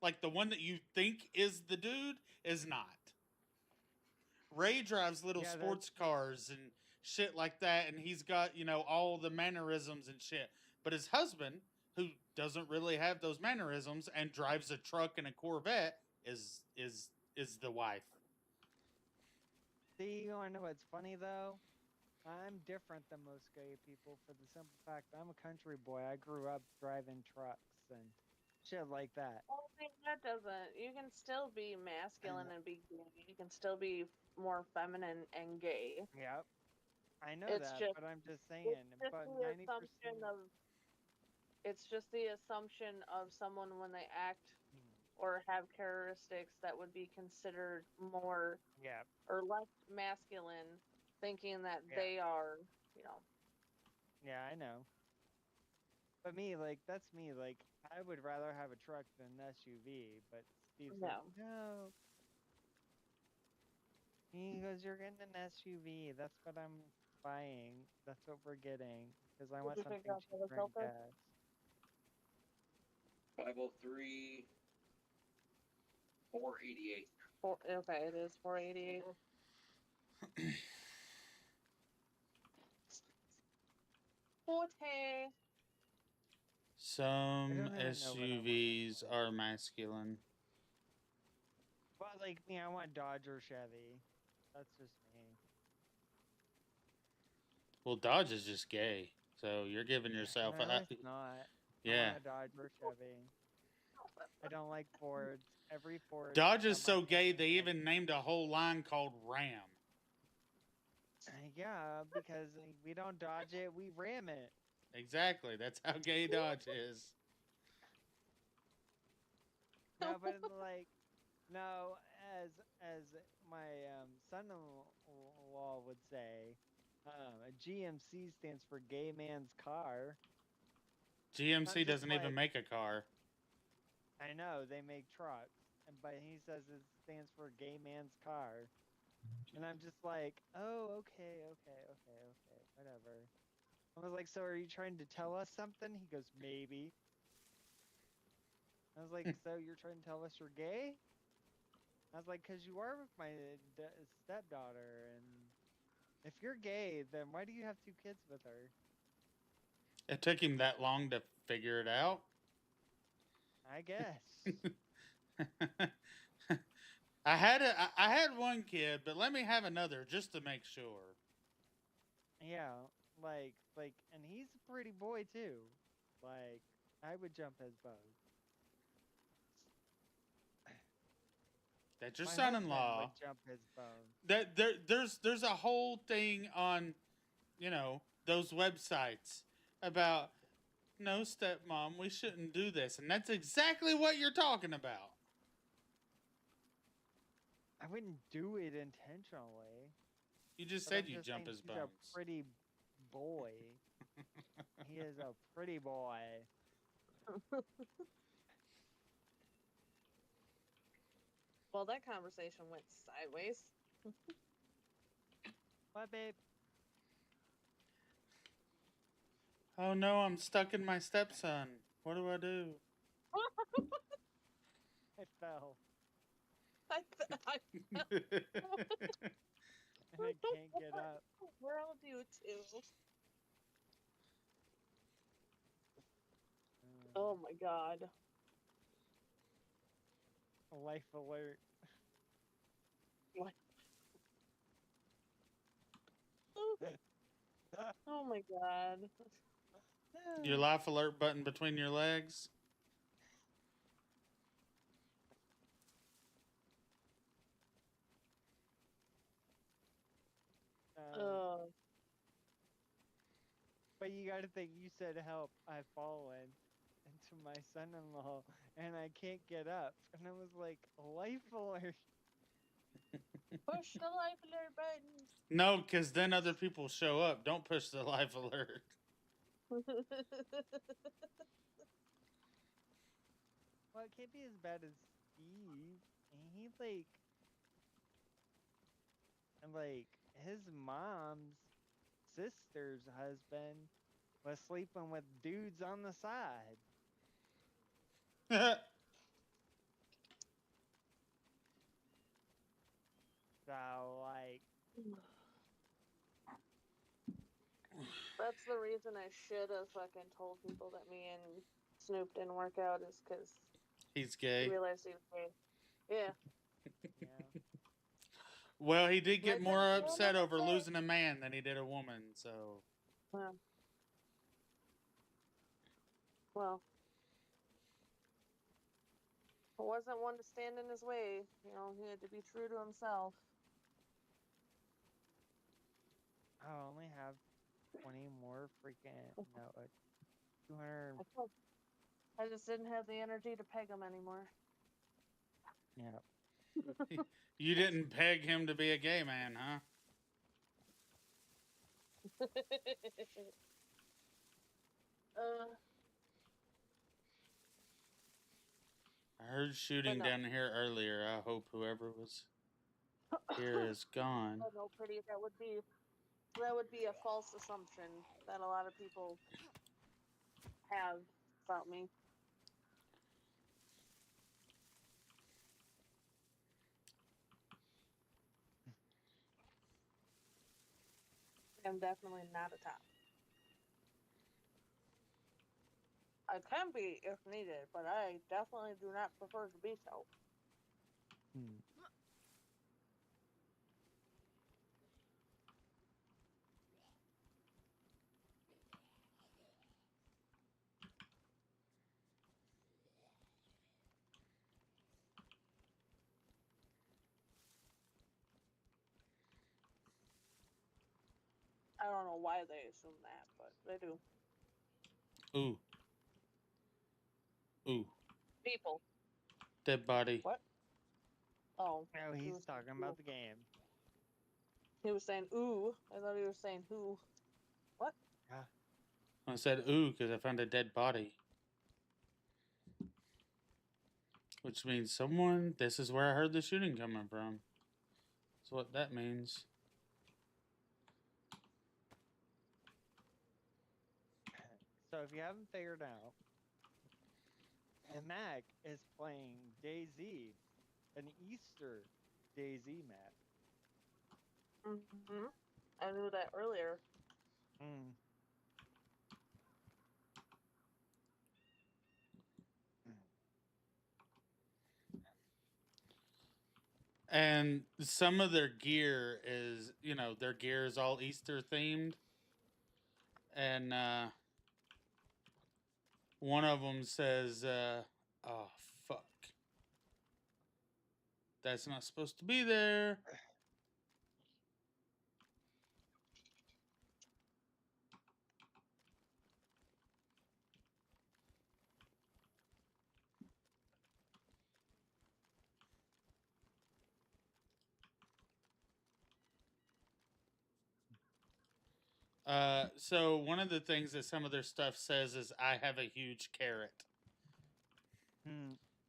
Like, the one that you think is the dude is not. Ray drives little sports cars and shit like that, and he's got, you know, all the mannerisms and shit. But his husband, who doesn't really have those mannerisms and drives a truck and a Corvette, is the wife. See, you wanna know what's funny, though? I'm different than most gay people for the simple fact I'm a country boy. I grew up driving trucks and shit like that. Well, that doesn't. You can still be masculine and be gay. You can still be more feminine and gay. Yep. I know It's that, just- but I'm just saying. But 90%. It's just the assumption of someone when they act or have characteristics that would be considered more Yeah. or less masculine, thinking that Yeah. they are, you know. Yeah, I know. But me, like, that's me. Like, I would rather have a truck than an SUV, but Steve's like, no. He goes, you're getting an SUV. That's what I'm buying. That's what we're getting. Because I want you something figure out the cheaper in filter? gas. 503, 488. Okay, it is 488. Okay. Some even know what I want SUVs are masculine. But like me, I want Dodge or Chevy. That's just me. Well, Dodge is just gay, so you're giving yourself No, a it's not. I yeah. want a Dodge or Chevy. I don't like Fords. Every Ford. Dodge is so gay they even named a whole line called Ram. Yeah, because we don't dodge it, we ram it. Exactly. That's how gay Dodge is. No, but like, no, as my son-in-law would say, a GMC stands for Gay Man's Car. GMC doesn't even make a car. I know they make trucks, but he says it stands for Gay Man's Car, and I'm just like, oh, okay, whatever. I was like, so are you trying to tell us something? He goes, maybe. I was like, so you're trying to tell us you're gay? I was like, because you are with my stepdaughter, and if you're gay, then why do you have 2 kids with her? It took him that long to figure it out. I guess. I had 1 kid, but let me have another just to make sure. Yeah, like, and he's a pretty boy too. Like, I would jump his boat. That's your My son-in-law. husband would jump his boat. There's a whole thing on, you know, those websites about no, stepmom, we shouldn't do this, and that's exactly what you're talking about. I wouldn't do it intentionally. You just but said I'm you just jump saying his he's bones. a pretty boy. He is a pretty boy. Well, that conversation went sideways. What, babe? Oh no, I'm stuck in my stepson. What do I do? I fell. I And I can't get up. world you two. Oh my god. Life alert. What? Oh my god. Your life alert button between your legs. Oh. But you gotta think, you said help, I've fallen into my son-in-law, and I can't get up. And I was like, life alert. Push the life alert button. No, because then other people show up. Don't push the life alert. Well, it can't be as bad as Steve. And he like his mom's sister's husband was sleeping with dudes on the side. So like, That's the reason I should have fucking told people that me and Snoop didn't work out, is because He's I gay. realized he was gay. Yeah. yeah. Well, he did get Like, more that's upset normal over to say. losing a man than he did a woman, so. Well, it wasn't one to stand in his way. You know, he had to be true to himself. I only have 20 more freaking, no, 200, I just didn't have the energy to peg him anymore. yeah. You didn't peg him to be a gay man, huh? I heard shooting no. down here earlier. I hope whoever was here is gone. Oh no, pretty. That would be a false assumption that a lot of people have about me. I'm definitely not a top. I can be if needed, but I definitely do not prefer to be so. I don't know why they assume that, but they do. Ooh. Ooh. People. Dead body. What? Oh. No, he he's was talking saying, about the game. He was saying ooh. I thought he was saying who. What? Yeah. I said ooh because I found a dead body. Which means someone, this is where I heard the shooting coming from. That's what that means. So if you haven't figured out, Mac is playing DayZ, an Easter DayZ map. Mm-hmm. I knew that earlier. And some of their gear is, you know, their gear is all Easter themed. And one of them says, oh, fuck. That's not supposed to be there. So one of the things that some of their stuff says is, I have a huge carrot.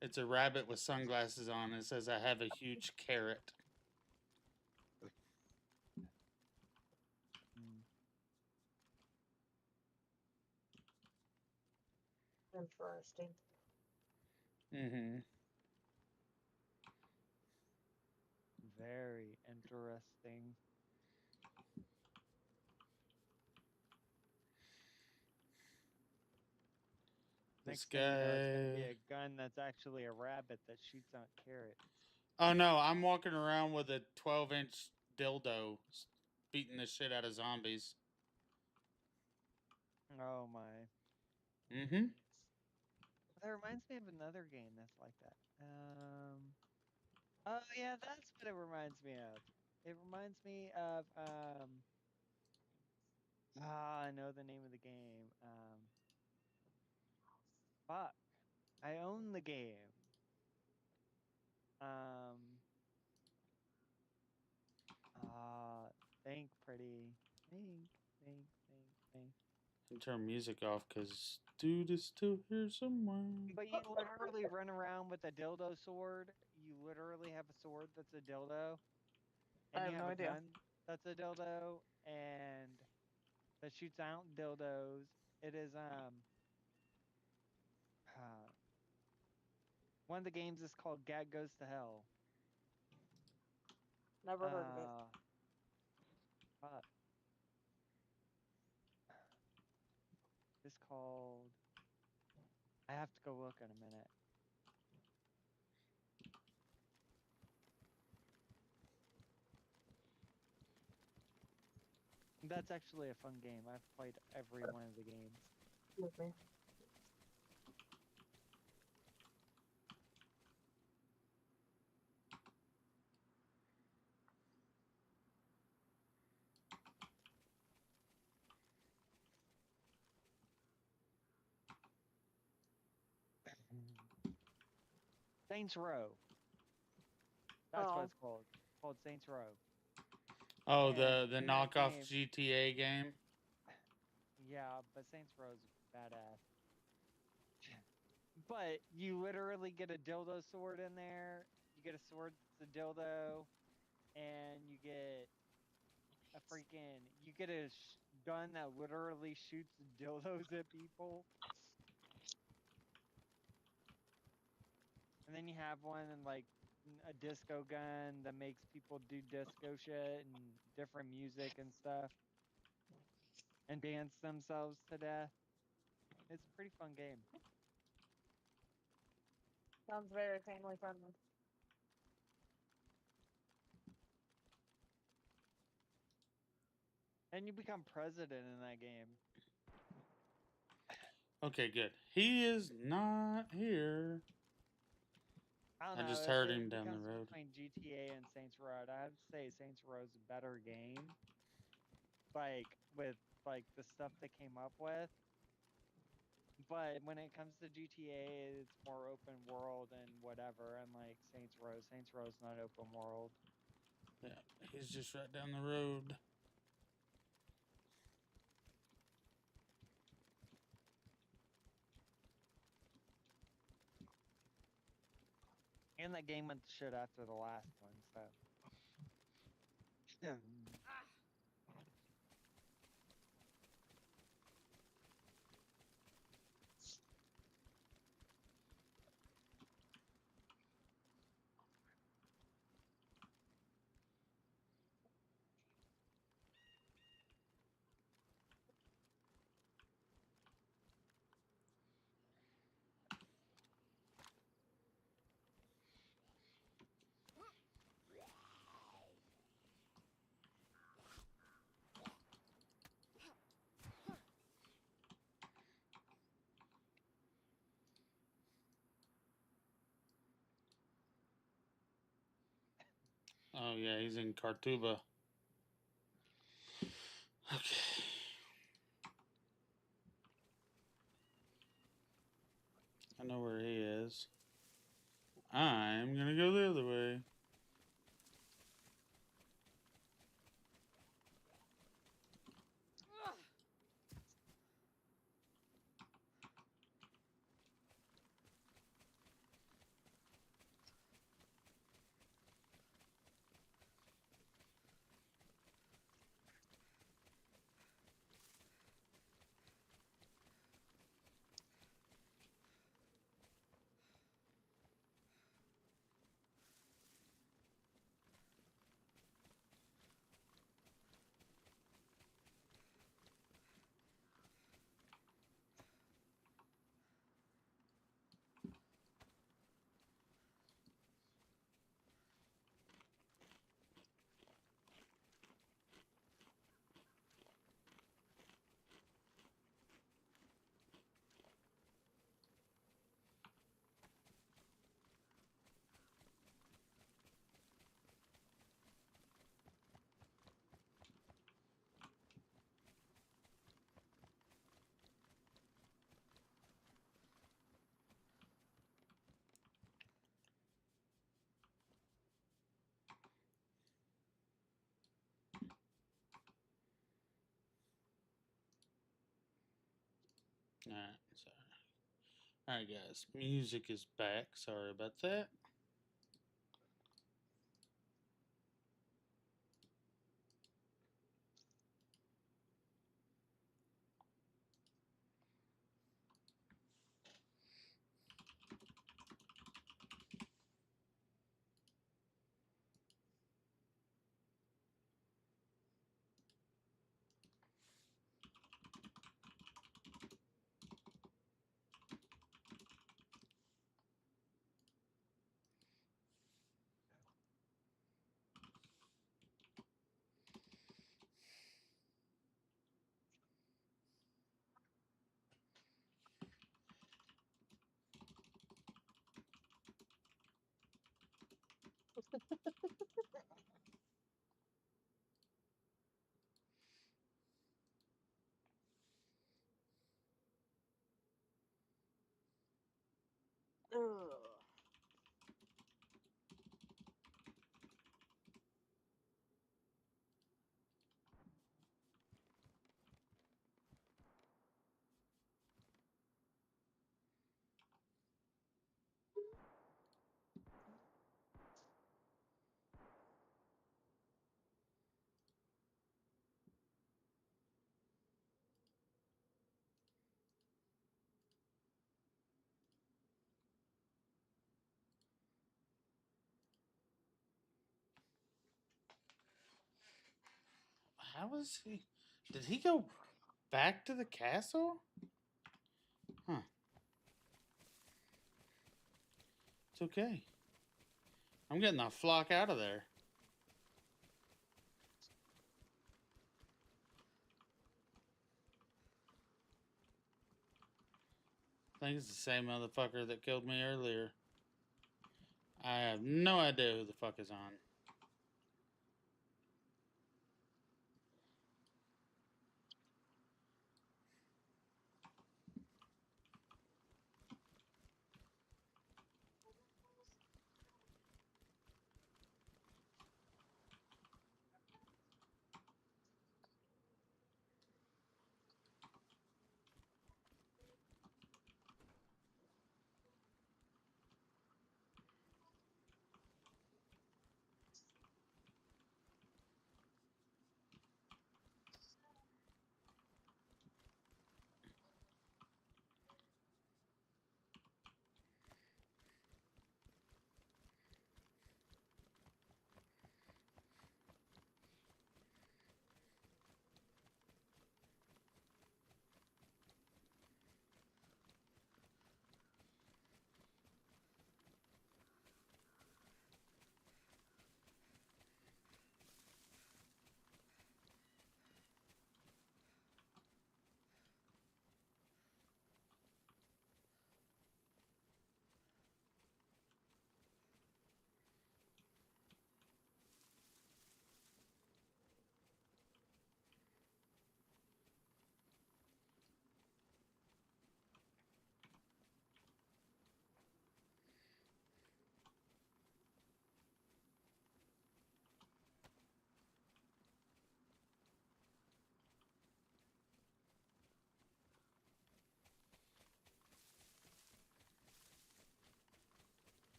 It's a rabbit with sunglasses on. It says, I have a huge carrot. Interesting. Mm-hmm. Very interesting. This Next thing you know, it's gonna be guy. a gun that's actually a rabbit that shoots out carrots. Oh no, I'm walking around with a 12-inch dildo beating the shit out of zombies. Oh my. Mm-hmm. That reminds me of another game that's like that. Oh yeah, that's what it reminds me of. It reminds me of I know the name of the game. Fuck. I own the game. Um think pretty. Think. And turn music off because dude is still here somewhere. But you literally run around with a dildo sword. You literally have a sword that's a dildo. I And you have have no a idea. gun that's a dildo and that shoots out dildos. It is one of the games is called Gag Goes to Hell. Never heard of it. Fuck. It's called. I have to go look in a minute. That's actually a fun game. I've played every one of the games. Excuse me. Saints Row. That's what Oh. it's called. It's called Saints Row. Oh, And the in that knockoff game- GTA game. Yeah, but Saints Row is badass. But you literally get a dildo sword in there. You get a sword that's a dildo, and you get a gun that literally shoots dildos at people. And then you have one and like a disco gun that makes people do disco shit and different music and stuff and dance themselves to death. It's a pretty fun game. Sounds very family friendly. And you become president in that game. Okay, good. He is not here. I don't I know. just If heard it him down the becomes road. between GTA and Saints Row, I have to say Saints Row is a better game. Like with like the stuff they came up with. But when it comes to GTA, it's more open world and whatever. And like Saints Row is not open world. Yeah, he's just right down the road. And that game went to shit after the last one, so. Oh yeah, he's in Kartuba. Okay. I know where he is. I'm gonna go the other way. Alright, sorry. Alright, guys. Music is back. Sorry about that. Ugh. How was he? Did he go back to the castle? Huh. It's okay. I'm getting the flock out of there. I think it's the same motherfucker that killed me earlier. I have no idea who the fuck is on.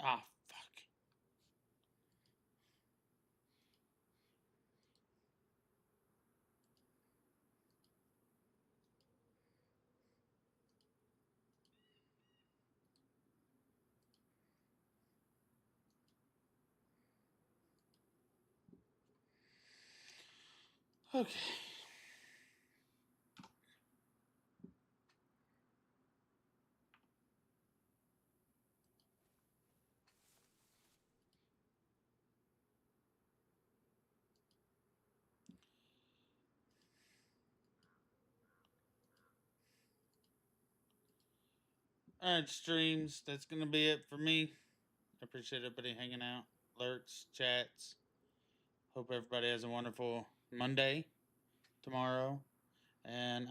Ah, fuck. Okay. Alright, streams. That's going to be it for me. I appreciate everybody hanging out. Lurks, chats. Hope everybody has a wonderful Monday tomorrow. And